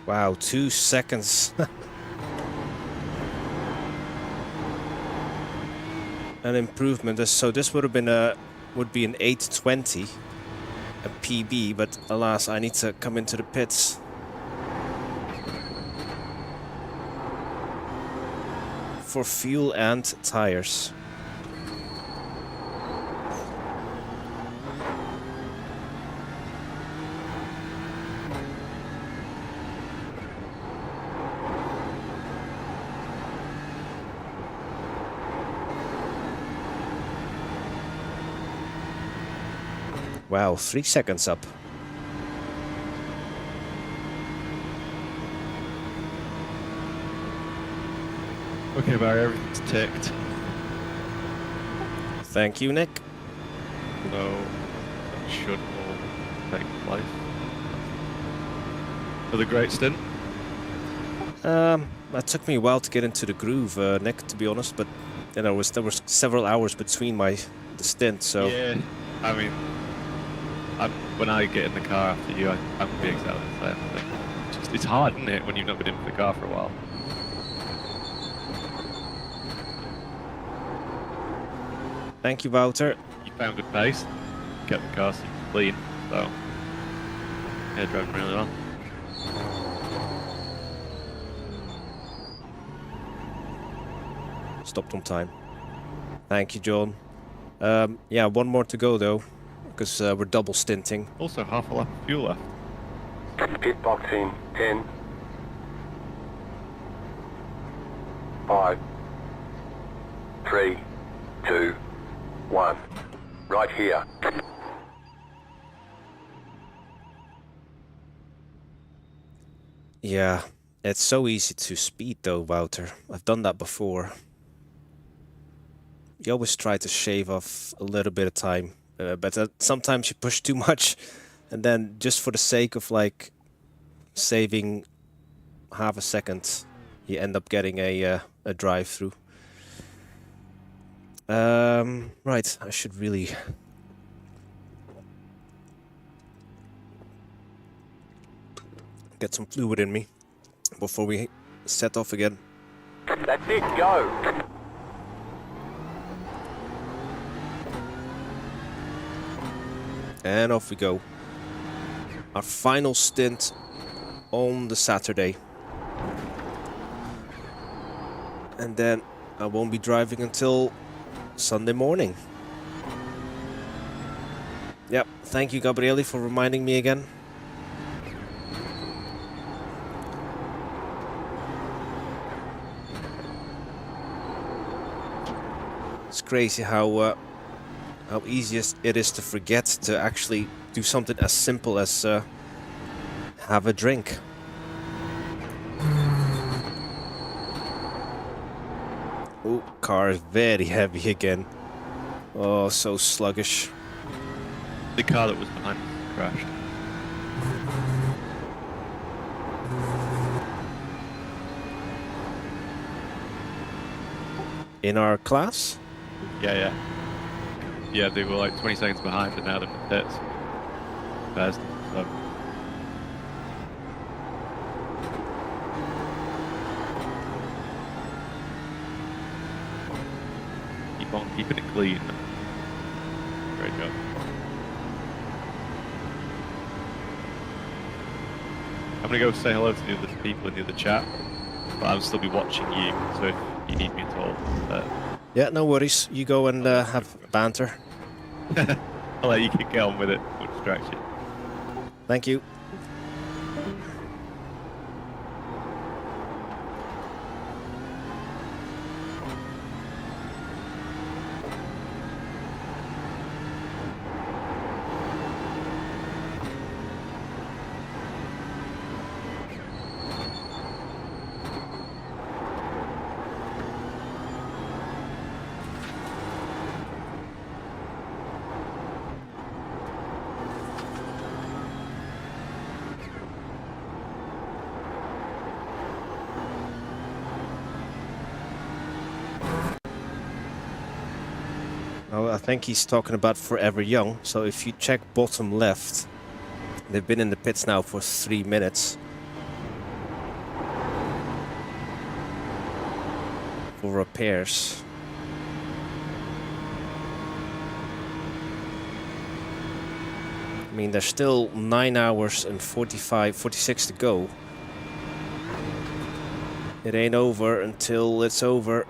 Wow, 2 seconds. An improvement. So this would have been would be an 820, a PB, but alas, I need to come into the pits. For fuel and tires. Wow, 3 seconds up. Okay, Barry, everything's ticked. Thank you, Nick. So, that should all take place. For the great stint? That took me a while to get into the groove, Nick, to be honest, but you know, there was several hours between the stint, so... Yeah, I mean... when I get in the car after you, I'm going to be exactly the same thing. It's hard, isn't it, when you've not been in the car for a while? Thank you, Wouter. You found good pace, kept the car super clean, so yeah, driving really well. Stopped on time. Thank you, John. Yeah, one more to go though, because we're double stinting. Also, half a lap of fuel left. Pit box in 10, 5, 3, 2, 1. Right here. Yeah, it's so easy to speed though, Wouter. I've done that before. You always try to shave off a little bit of time, but sometimes you push too much, and then just for the sake of like saving half a second, you end up getting a drive-through. Right, I should really get some fluid in me before we set off again. That's it, go. And off we go. Our final stint on the Saturday. And then I won't be driving until Sunday morning. Yep, thank you Gabriele for reminding me again. It's crazy how easy it is to forget to actually do something as simple as have a drink. Oh, car is very heavy again. Oh, so sluggish. The car that was behind us crashed. In our class? Yeah. Yeah, they were like 20 seconds behind, but now they're in the pits. Fast, so. Keep on keeping it clean. Great job. I'm gonna go say hello to the other people in the other chat, but I'll still be watching you, so if you need me at all. Yeah, no worries. You go and have banter. I'll let you get on with it. No distraction. Thank you. Oh, I think he's talking about Forever Young. So if you check bottom left, they've been in the pits now for 3 minutes. For repairs. I mean, there's still 9 hours and 46 to go. It ain't over until it's over.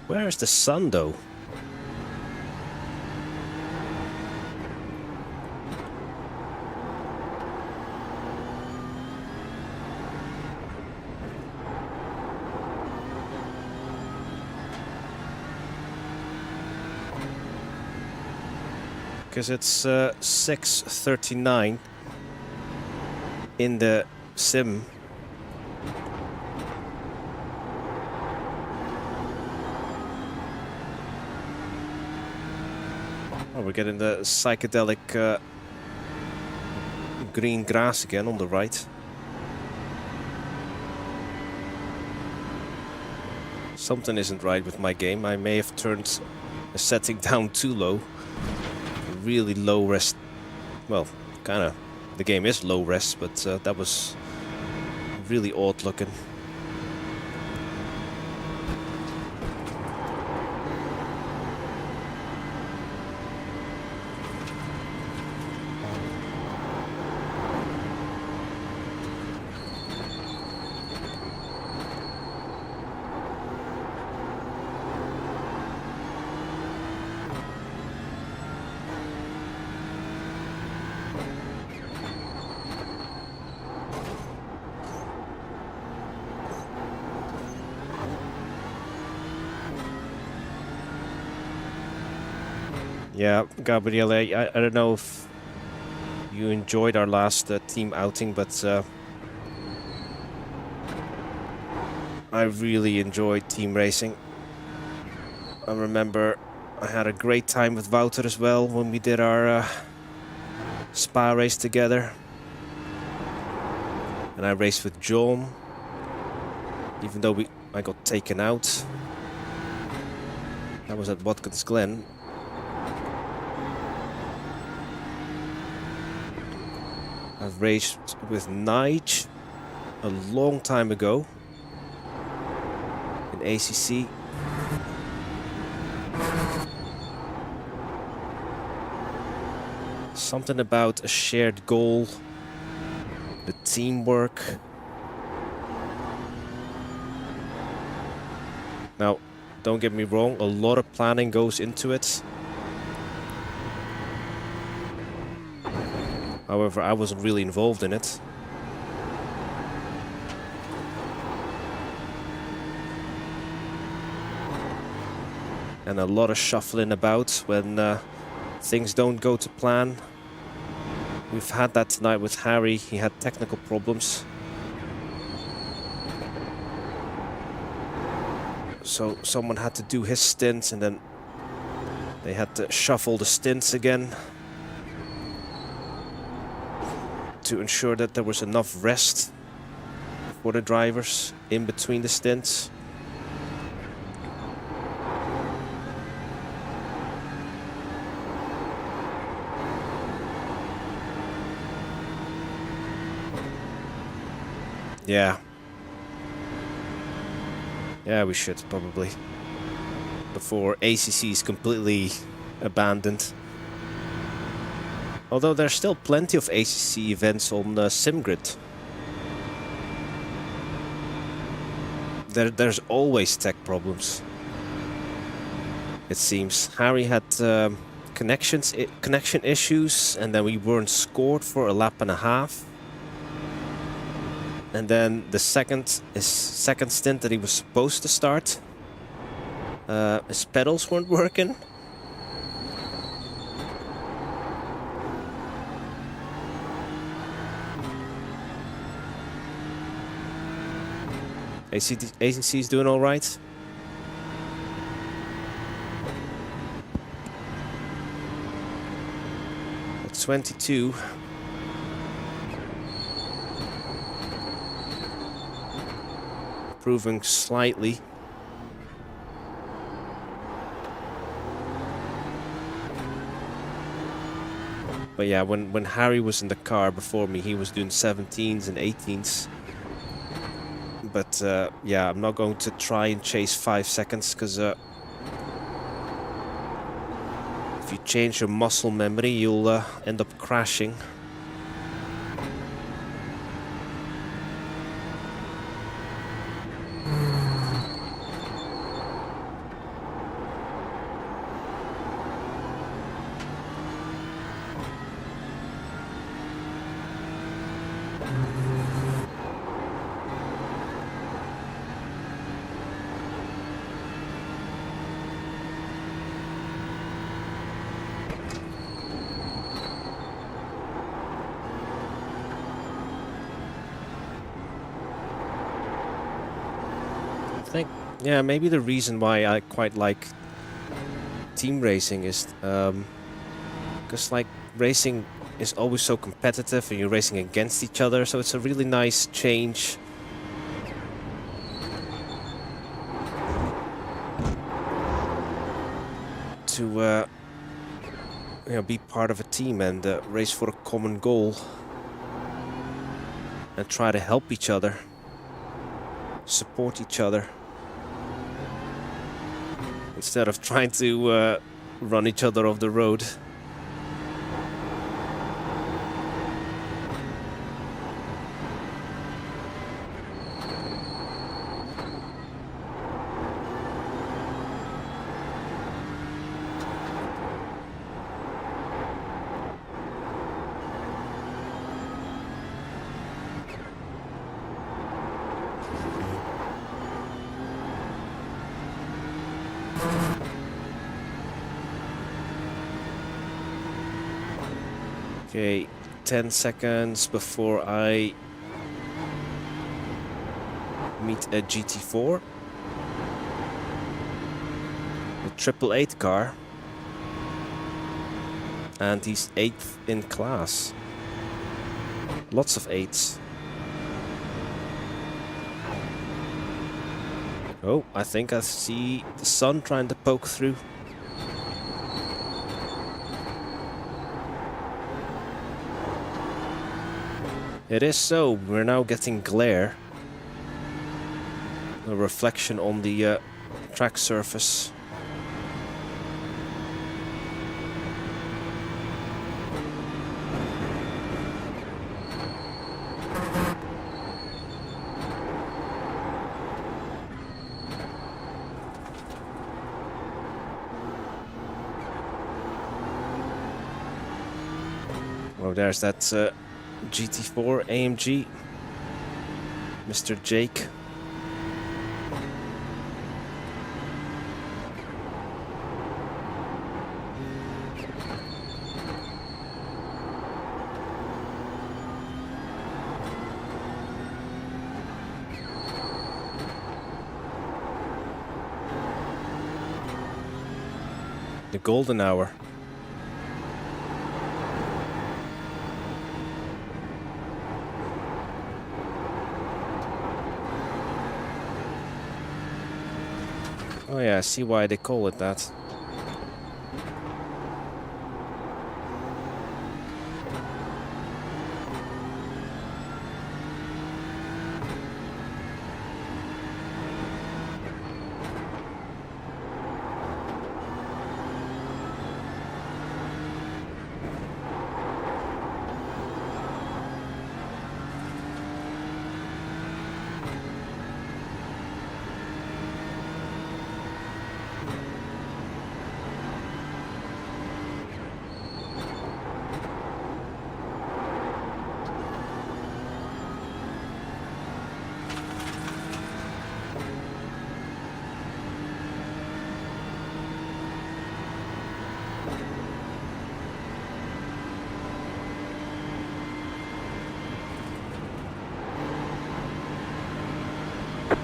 Where is the sun, though? Because it's 6:39 in the sim. Oh, we're getting the psychedelic green grass again on the right. Something isn't right with my game. I may have turned a setting down too low. really low res. Well, kind of. The game is low res, but that was really odd looking. Yeah, Gabriele, I don't know if you enjoyed our last team outing, but I really enjoyed team racing. I remember I had a great time with Wouter as well when we did our Spa race together. And I raced with John, even though I got taken out. That was at Watkins Glen. I've raced with Nige a long time ago in ACC. Something about a shared goal, the teamwork. Now, don't get me wrong, a lot of planning goes into it. However, I wasn't really involved in it. And a lot of shuffling about when things don't go to plan. We've had that tonight with Harry. He had technical problems. So someone had to do his stints and then they had to shuffle the stints again to ensure that there was enough rest for the drivers in between the stints. Yeah. Yeah, we should probably. Before ACC is completely abandoned. Although there's still plenty of ACC events on SimGrid. There's always tech problems. It seems. Harry had connection issues, and then we weren't scored for a lap and a half. And then the second stint that he was supposed to start, his pedals weren't working. ACC's doing all right. At 22. Improving slightly. But yeah, when Harry was in the car before me, he was doing 17s and 18s. But yeah, I'm not going to try and chase 5 seconds, because if you change your muscle memory, you'll end up crashing. Yeah, maybe the reason why I quite like team racing is because like racing is always so competitive and you're racing against each other, so it's a really nice change. be part of a team and race for a common goal. And try to help each other. Support each other. Instead of trying to run each other off the road. Okay, 10 seconds before I meet a GT4. A 888 car. And he's 8th in class. Lots of 8s. Oh, I think I see the sun trying to poke through. It is so. We're now getting glare. A reflection on the track surface. Oh, there's that GT4 AMG, Mr. Jake. The golden hour. Oh yeah, I see why they call it that.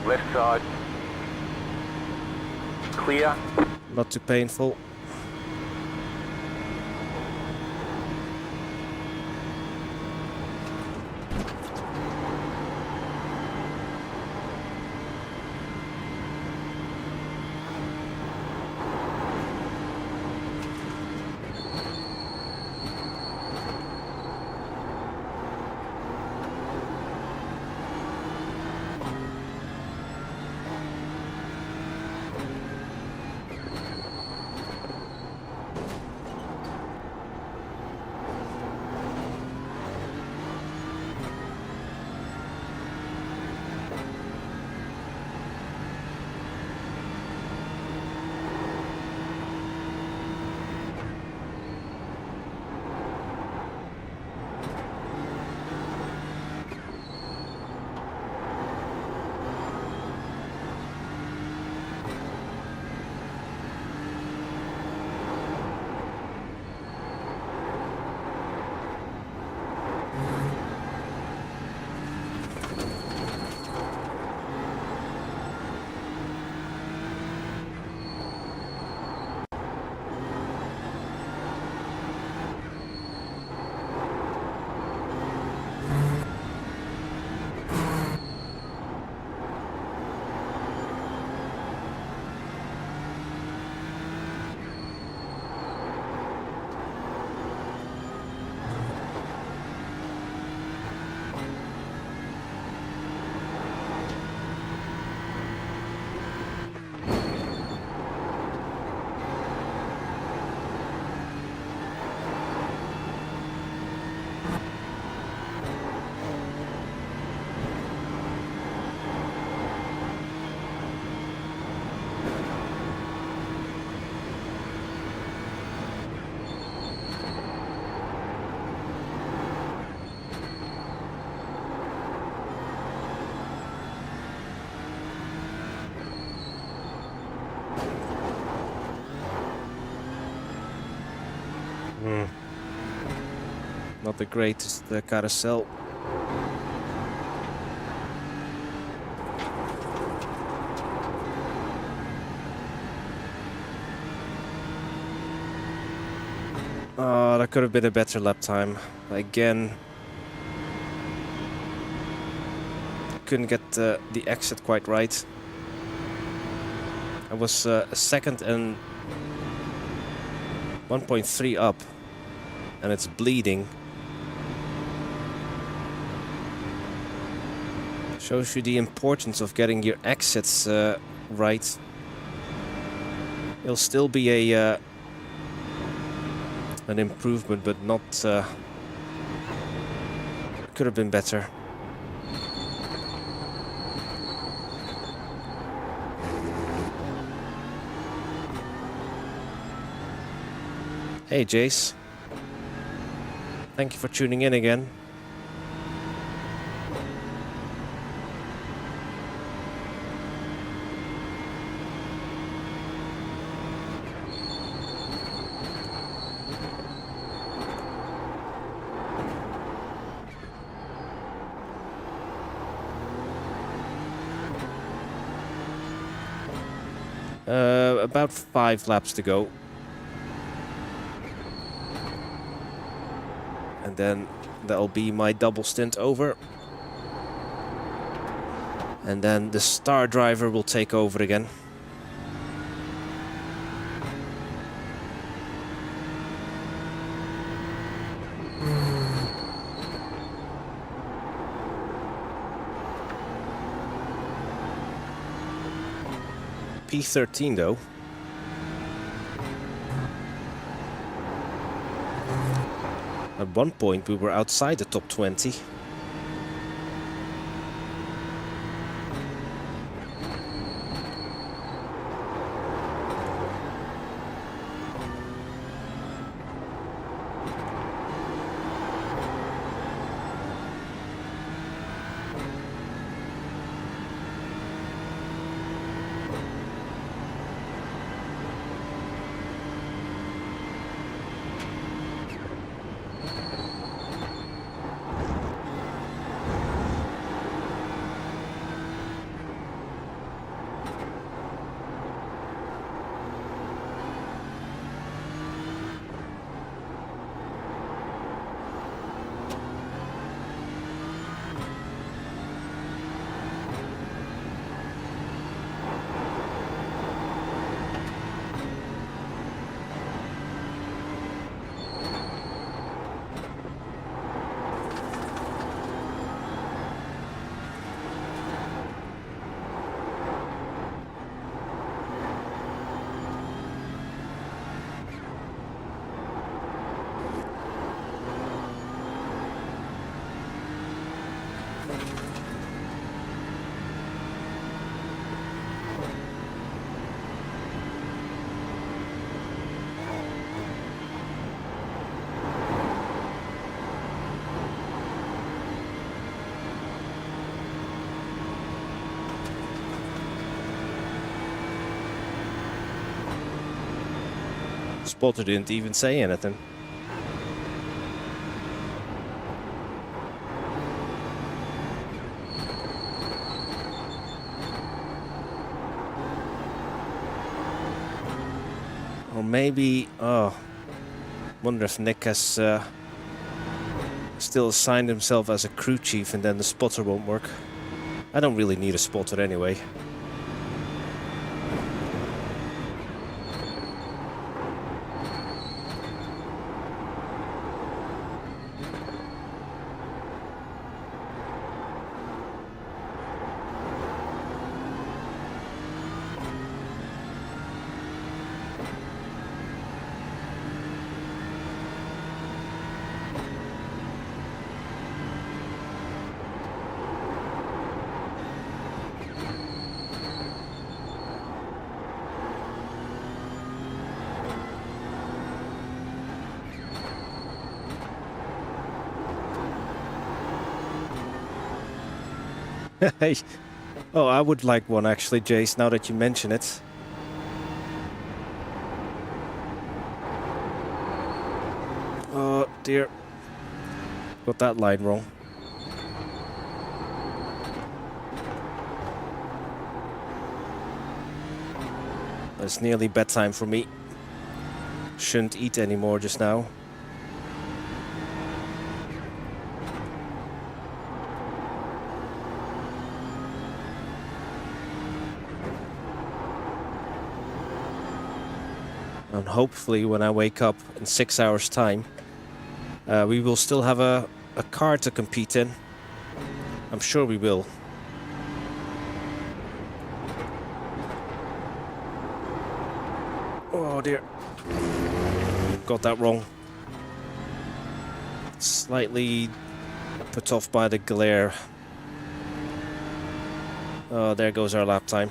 Left side. Clear. Not too painful. not the greatest carousel. Oh, that could have been a better lap time. Again, couldn't get the exit quite right. I was a second and 1.3 up, and it's bleeding. Shows you the importance of getting your exits right. It'll still be a an improvement, but not. Could have been better. Hey Jace, thank you for tuning in again. About 5 laps to go. And then that'll be my double stint over. And then the star driver will take over again. P13 though. At one point we were outside the top 20. Spotter didn't even say anything. Or maybe, oh, wonder if Nick has still assigned himself as a crew chief and then the spotter won't work. I don't really need a spotter anyway. Oh, I would like one actually, Jace, now that you mention it. Oh dear. Got that line wrong. It's nearly bedtime for me. Shouldn't eat anymore just now. And hopefully when I wake up in 6 hours time, we will still have a car to compete in. I'm sure we will. Oh dear. Got that wrong. Slightly put off by the glare. Oh, there goes our lap time.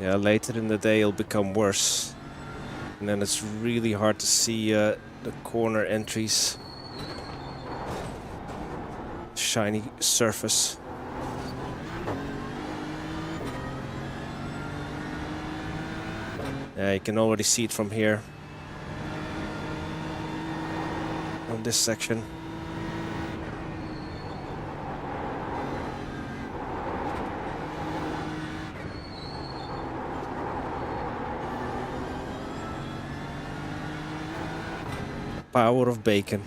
Yeah, later in the day it'll become worse. And then it's really hard to see the corner entries. Shiny surface. Yeah, you can already see it from here. On this section. Power of bacon.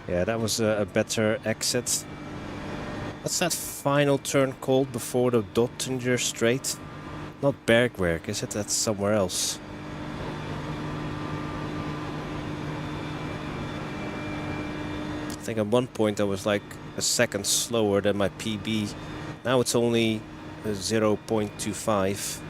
Yeah, that was a better exit. What's that final turn called before the Dottinger Strait? Not Bergwerk, is it? That's somewhere else. I think at one point I was like a second slower than my PB. Now it's only 0.25.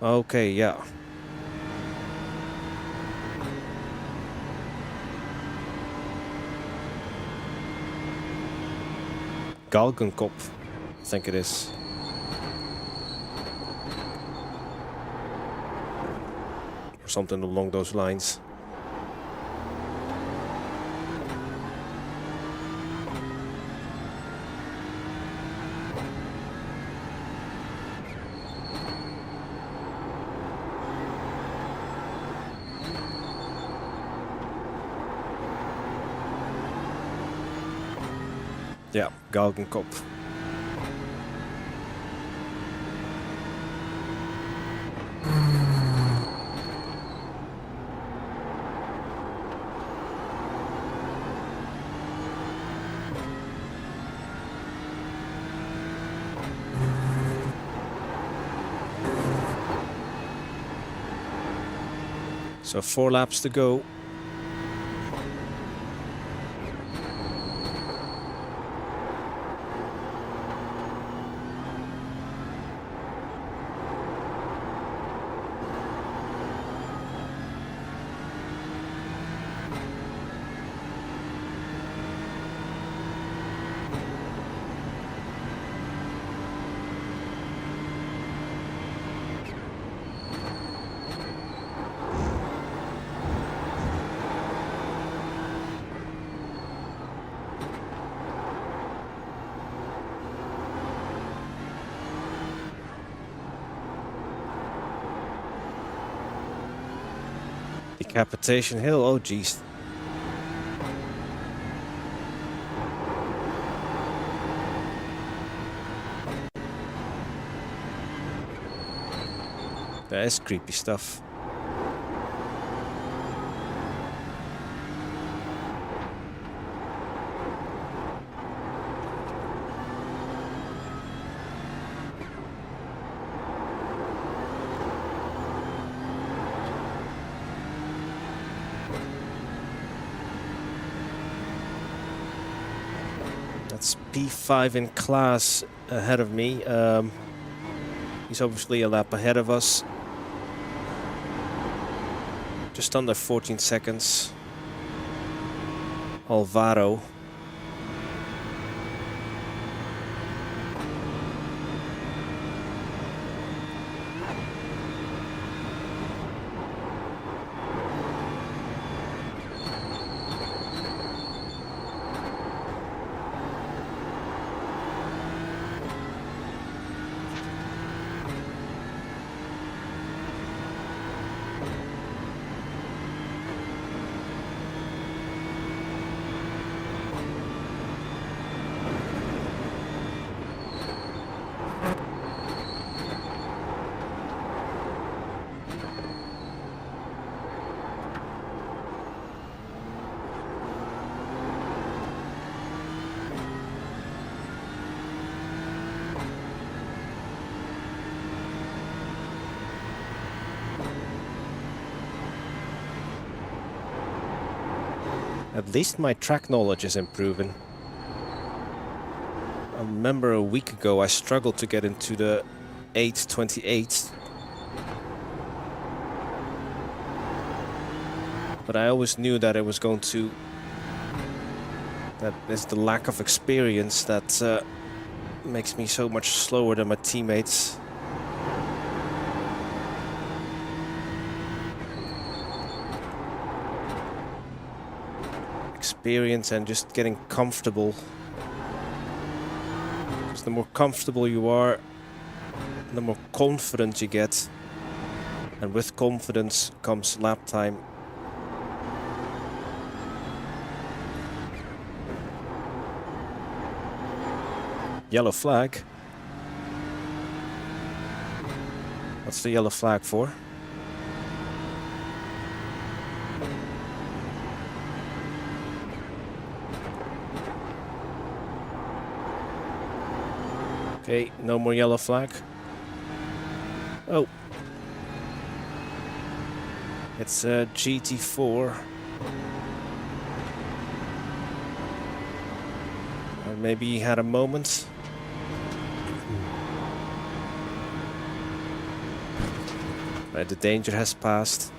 Okay, yeah. Galgenkopf, I think it is. Or something along those lines. Yeah, Galgenkopf. So 4 laps to go. Decapitation Hill, oh jeez. That is creepy stuff. That's P5 in class ahead of me. He's obviously a lap ahead of us. Just under 14 seconds. Alvaro. At least my track knowledge is improving. I remember a week ago I struggled to get into the 828. But I always knew that it was going to... That is the lack of experience that makes me so much slower than my teammates. Experience and just getting comfortable. Because the more comfortable you are, the more confident you get. And with confidence comes lap time. Yellow flag. What's the yellow flag for? Okay, no more yellow flag. Oh. It's a GT4. Or maybe he had a moment. Right, the danger has passed.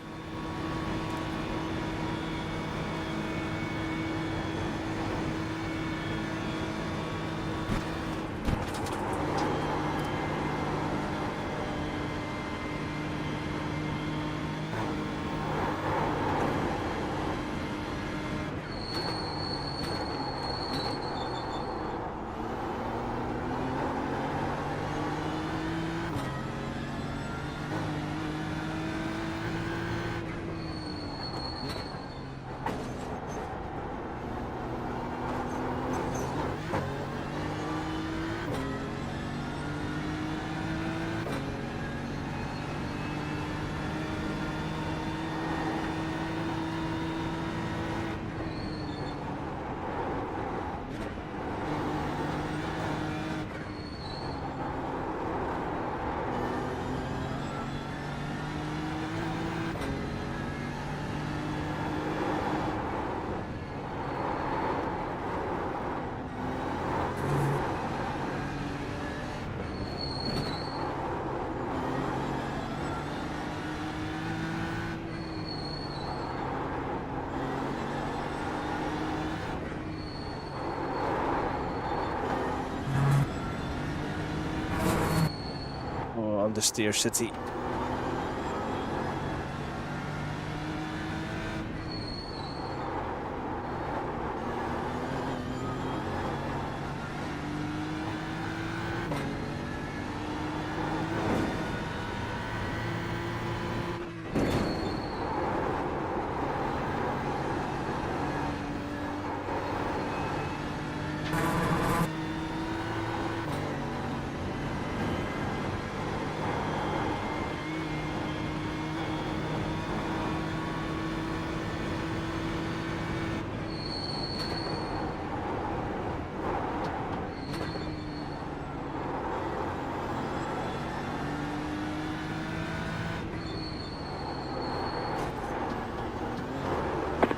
Understeer City.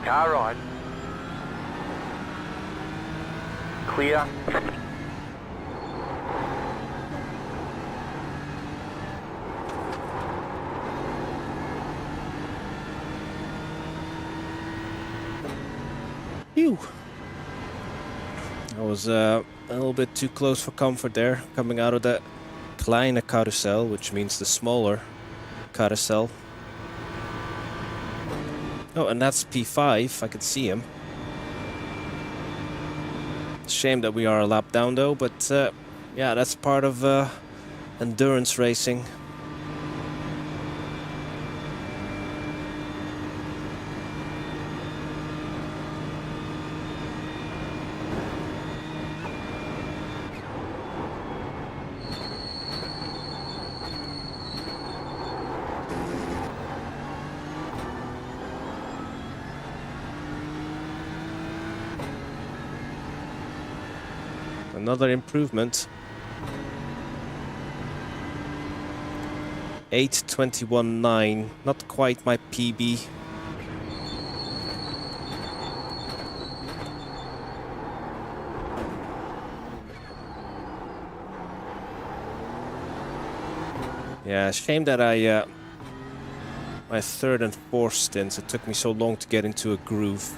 Car right. Clear. Phew. I was a little bit too close for comfort there, coming out of that kleine carousel, which means the smaller carousel. Oh, and that's P5, I can see him. Shame that we are a lap down though, but yeah, that's part of endurance racing. Another improvement. 8:21.9, not quite my PB. Yeah, shame that my third and fourth stints, it took me so long to get into a groove.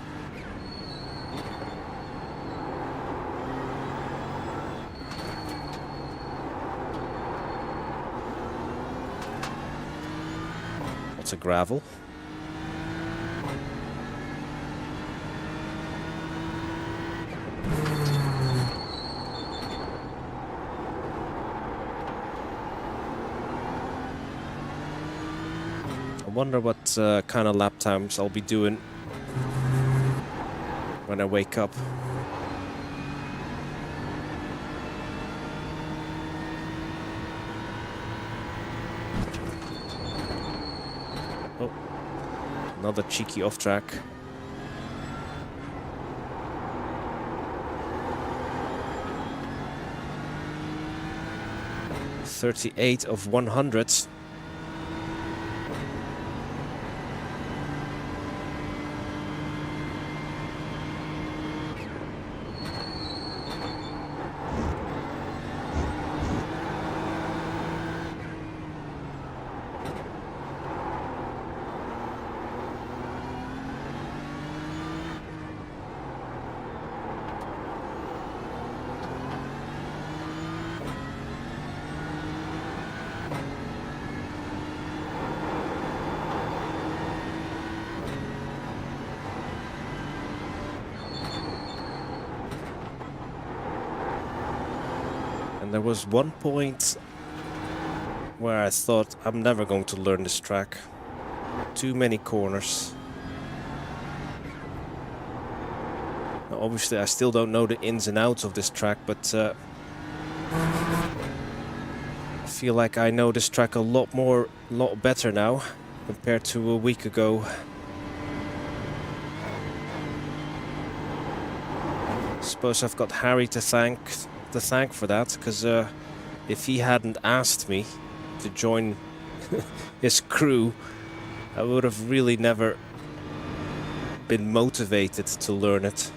A gravel. I wonder what kind of lap times I'll be doing when I wake up. Another cheeky off track. .38 of 100. And there was one point where I thought I'm never going to learn this track. Too many corners. Now, obviously I still don't know the ins and outs of this track, but I feel like I know this track a lot better now compared to a week ago. Suppose I've got Harry to thank for that, because if he hadn't asked me to join his crew, I would have really never been motivated to learn it.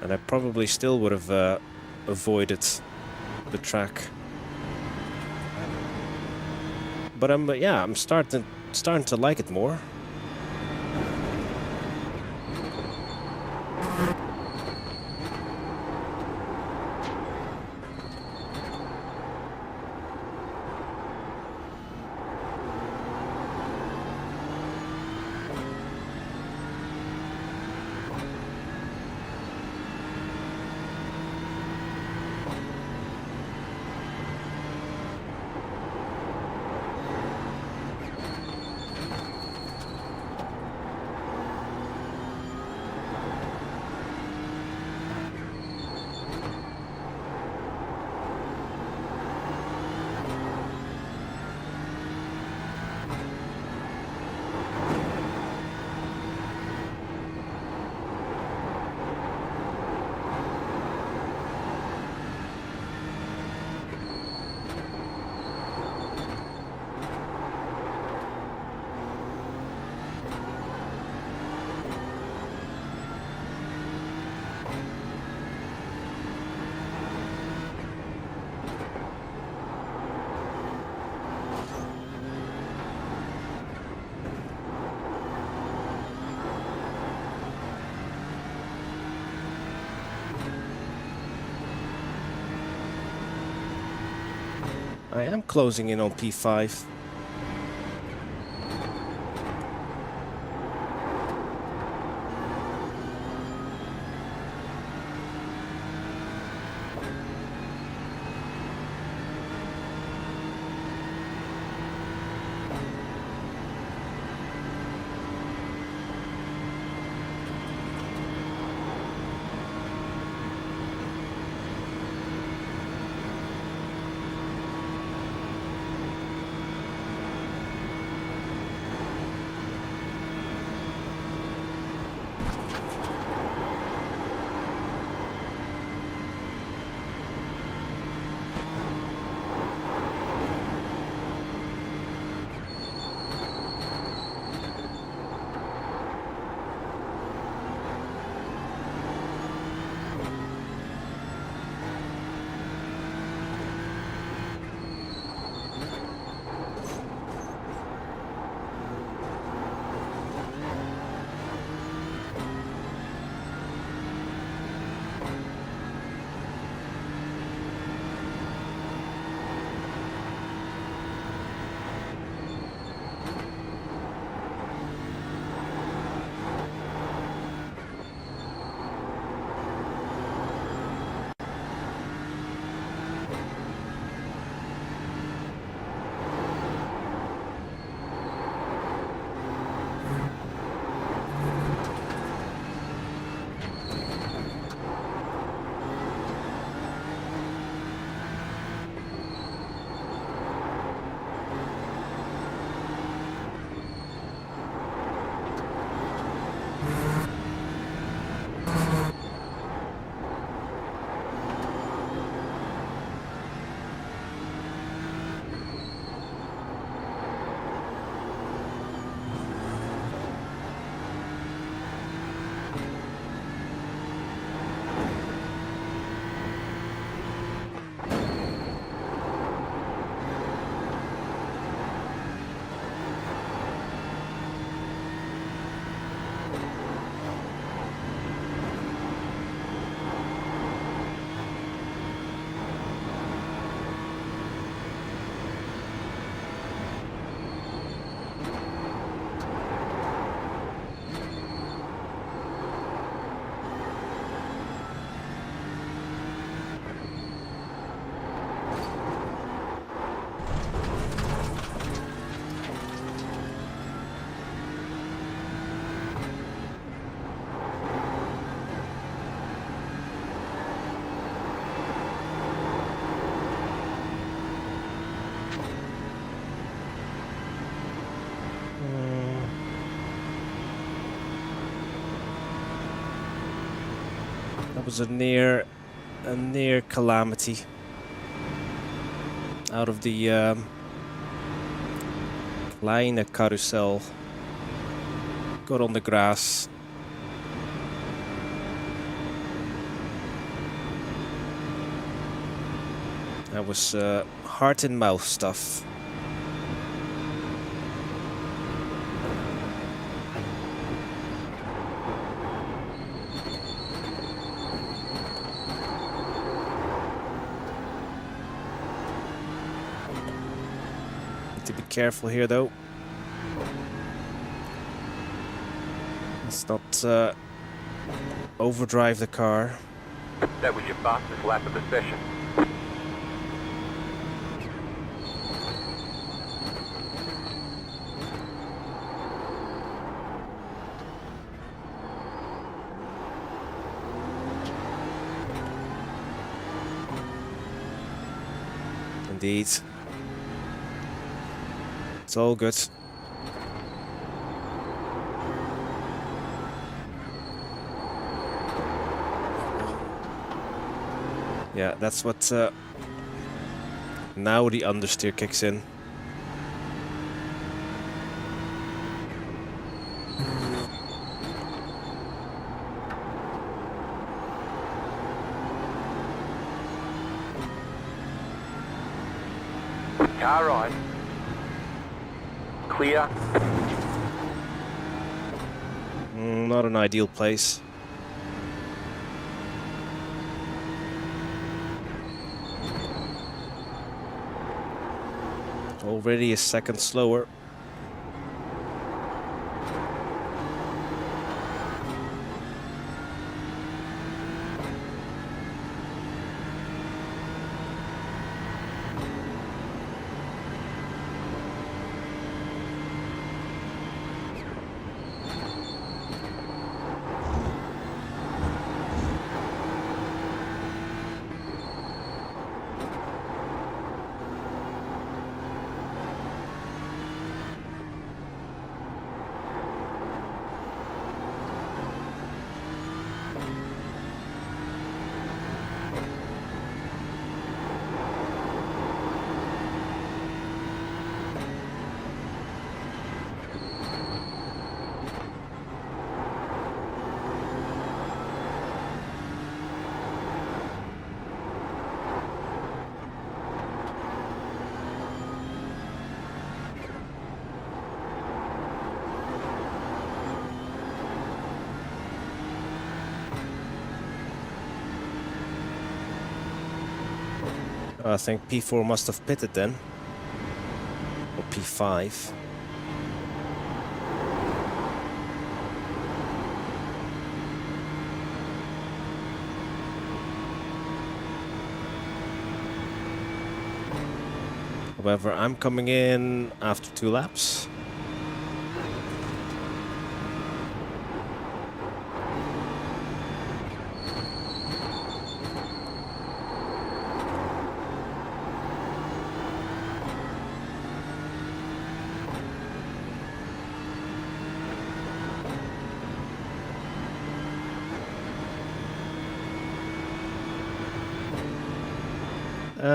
And I probably still would have avoided the track. But I'm starting starting to like it more. I am closing in on P5. That was a near calamity. Out of the kleine carousel. Got on the grass. That was heart and mouth stuff. to be careful here though. Let's not overdrive the car. That was your fastest lap of the session. Indeed. It's all good. Yeah, that's what... now the understeer kicks in. Car right. Clear. Not an ideal place. Already a second slower. I think P4 must have pitted then. Or P5. However, I'm coming in after 2 laps.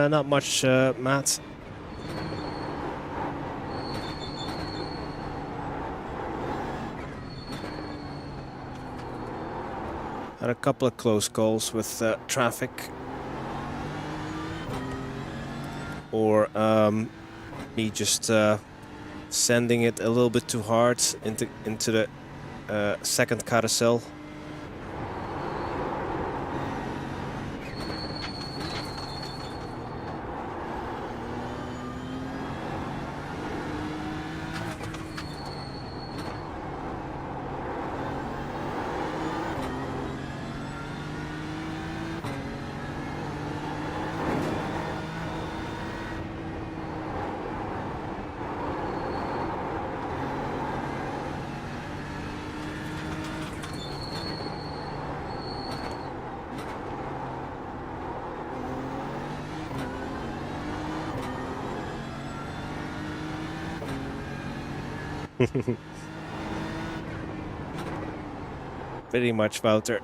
Not much, Matt. Had a couple of close calls with traffic. Or me just sending it a little bit too hard into the second carousel. Pretty much, Wouter.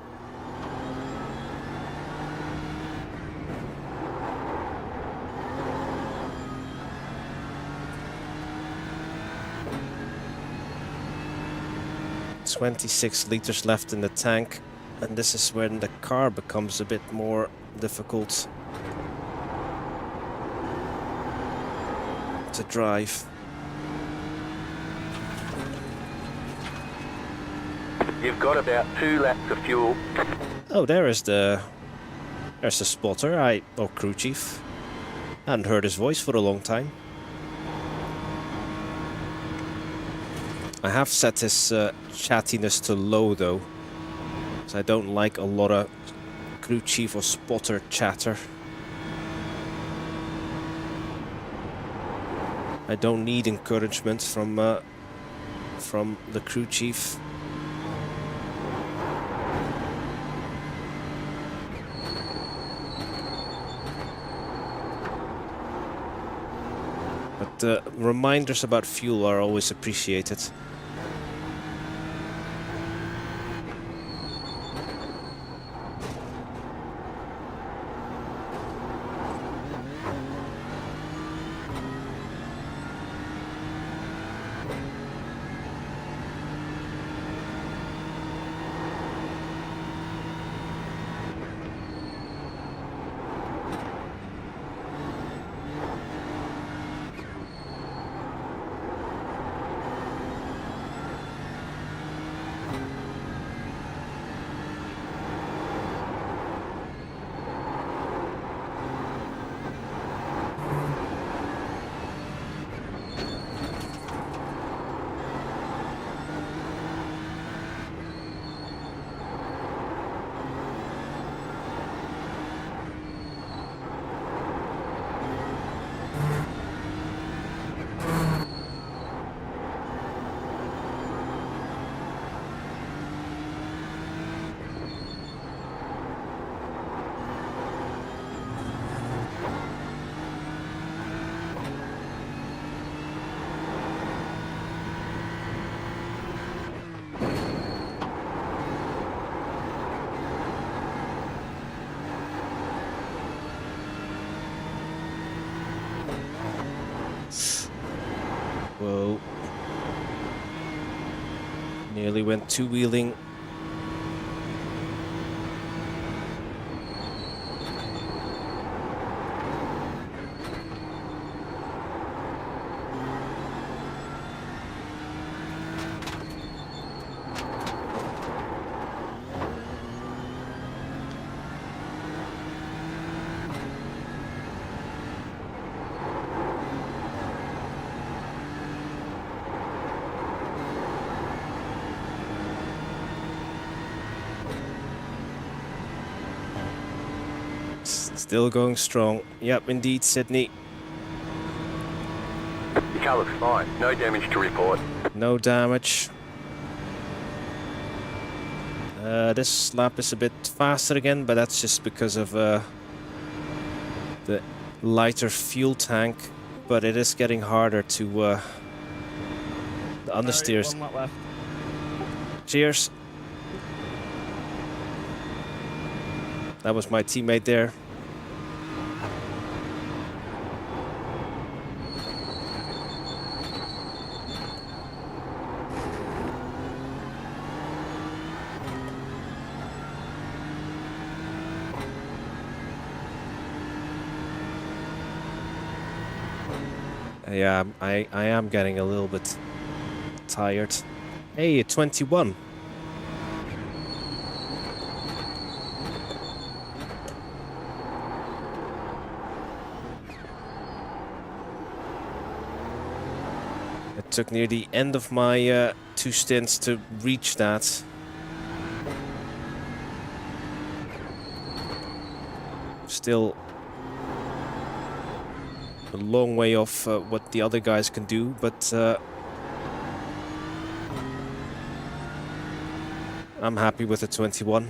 "26 liters left in the tank, and this is when the car becomes a bit more difficult to drive." You've got about 2 laps of fuel. Oh, there's the spotter, or crew chief. Hadn't heard his voice for a long time. I have set his chattiness to low though, because I don't like a lot of crew chief or spotter chatter. I don't need encouragement from the crew chief. But reminders about fuel are always appreciated. Whoa. Nearly went two-wheeling. Still going strong. Yep, indeed, Sydney. Your car looks fine. No damage to report. No damage. This lap is a bit faster again, but that's just because of the lighter fuel tank. But it is getting harder to the understeers. One lap left. Cheers. That was my teammate there. Yeah, I am getting a little bit tired. Hey, 21. It took near the end of my 2 stints to reach that. Still a long way off what the other guys can do, but I'm happy with the 21.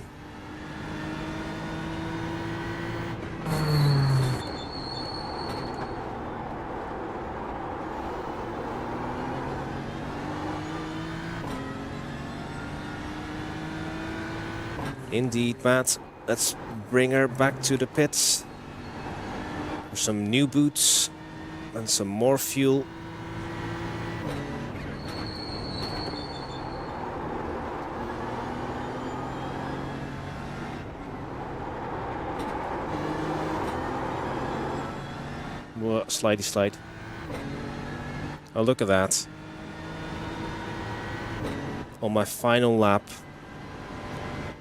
Indeed, Matt. Let's bring her back to the pits. Some new boots and some more fuel. Whoa, slidey slide. Oh, look at that. On my final lap,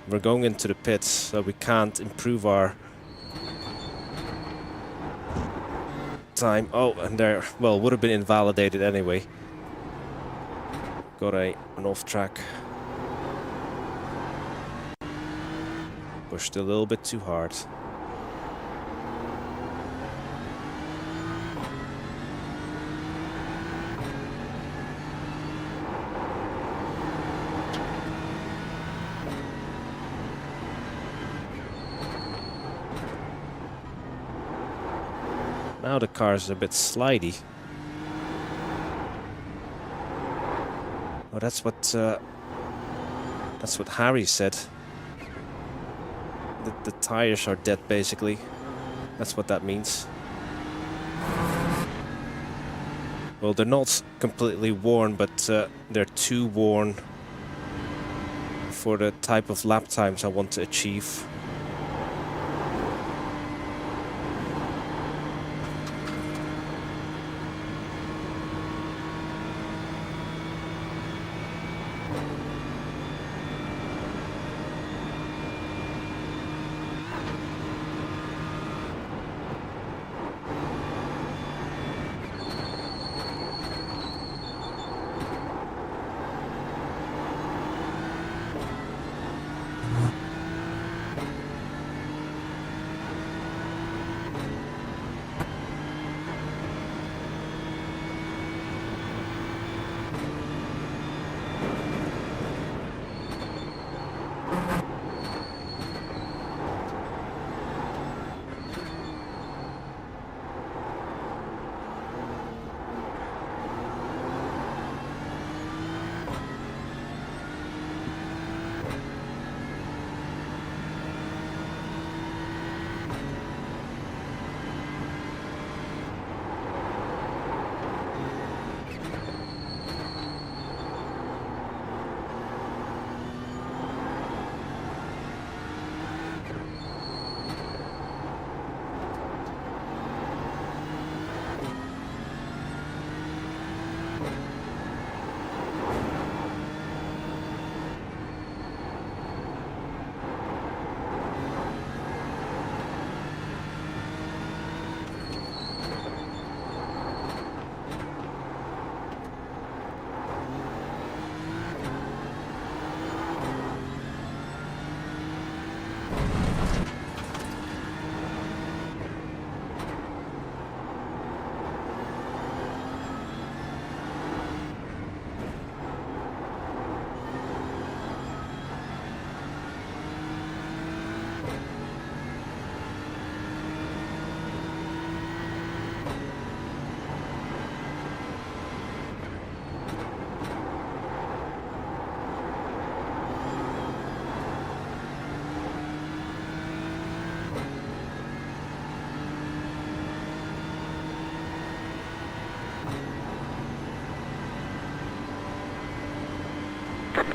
we're going into the pits, so we can't improve our time. Oh, and there, well, would have been invalidated anyway. got an off track. Pushed a little bit too hard. Now the car's a bit slidey. Oh, that's what Harry said. The tires are dead, basically. That's what that means. Well, they're not completely worn, but they're too worn for the type of lap times I want to achieve.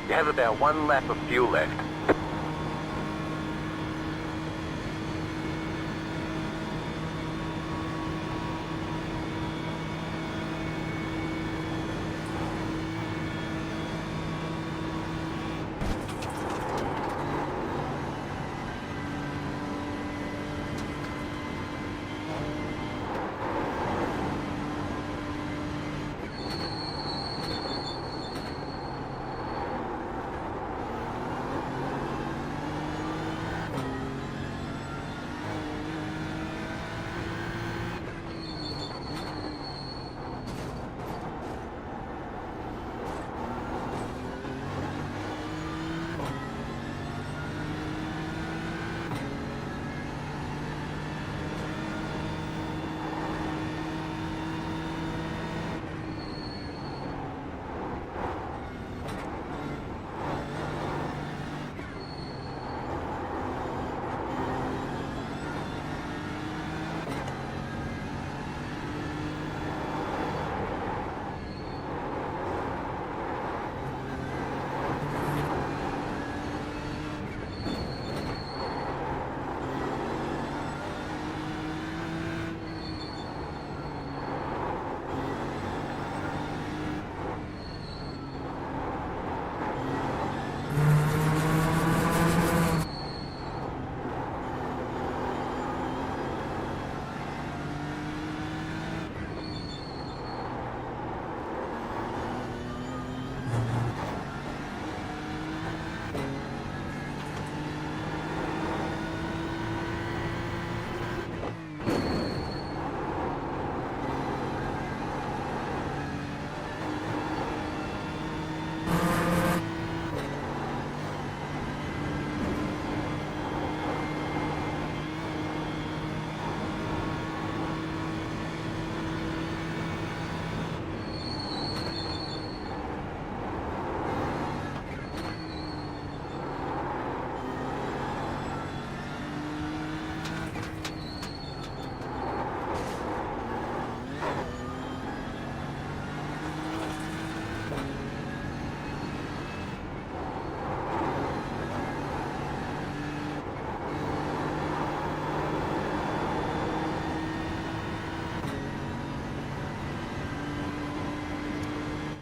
You have about 1 lap of fuel left.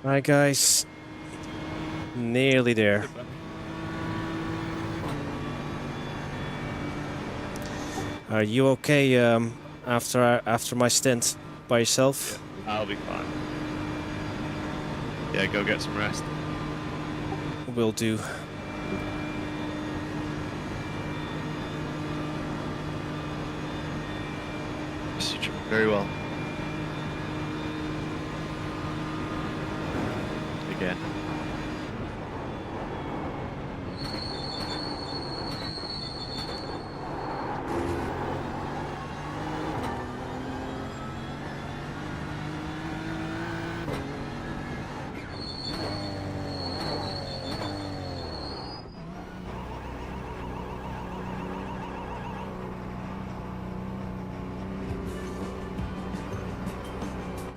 Right, guys. Nearly there. Are you okay after my stint by yourself? Yeah, I'll be fine. Yeah, go get some rest. Will do. Very well. Again.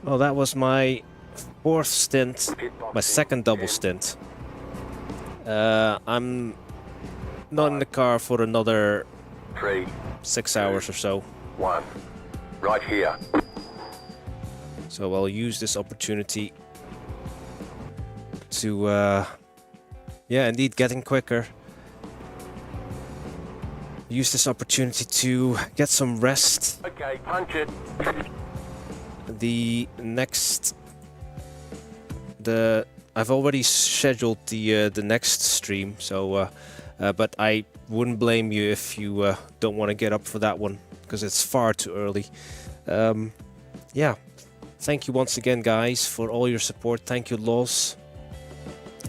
Well, that was my 4th stint, my 2nd double stint. I'm not in the car for another 3, 6 hours or so. 1. Right here. So I'll use this opportunity to, yeah, indeed, getting quicker. Use this opportunity to get some rest. Okay, punch it. The next, I've already scheduled the next stream, so but I wouldn't blame you if you don't want to get up for that one because it's far too early. Yeah, thank you once again, guys, for all your support. Thank you, Los.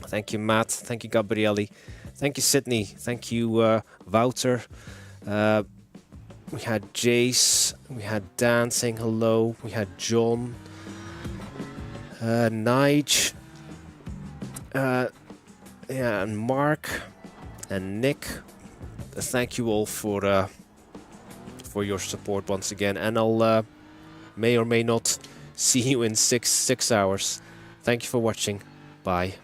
Thank you, Matt. Thank you, Gabrielli. Thank you, Sydney. Thank you, Wouter. We had Jace, we had Dan saying hello, we had John, Nige, yeah, and Mark, and Nick. Thank you all for your support once again, and I'll may or may not see you in six hours. Thank you for watching. Bye.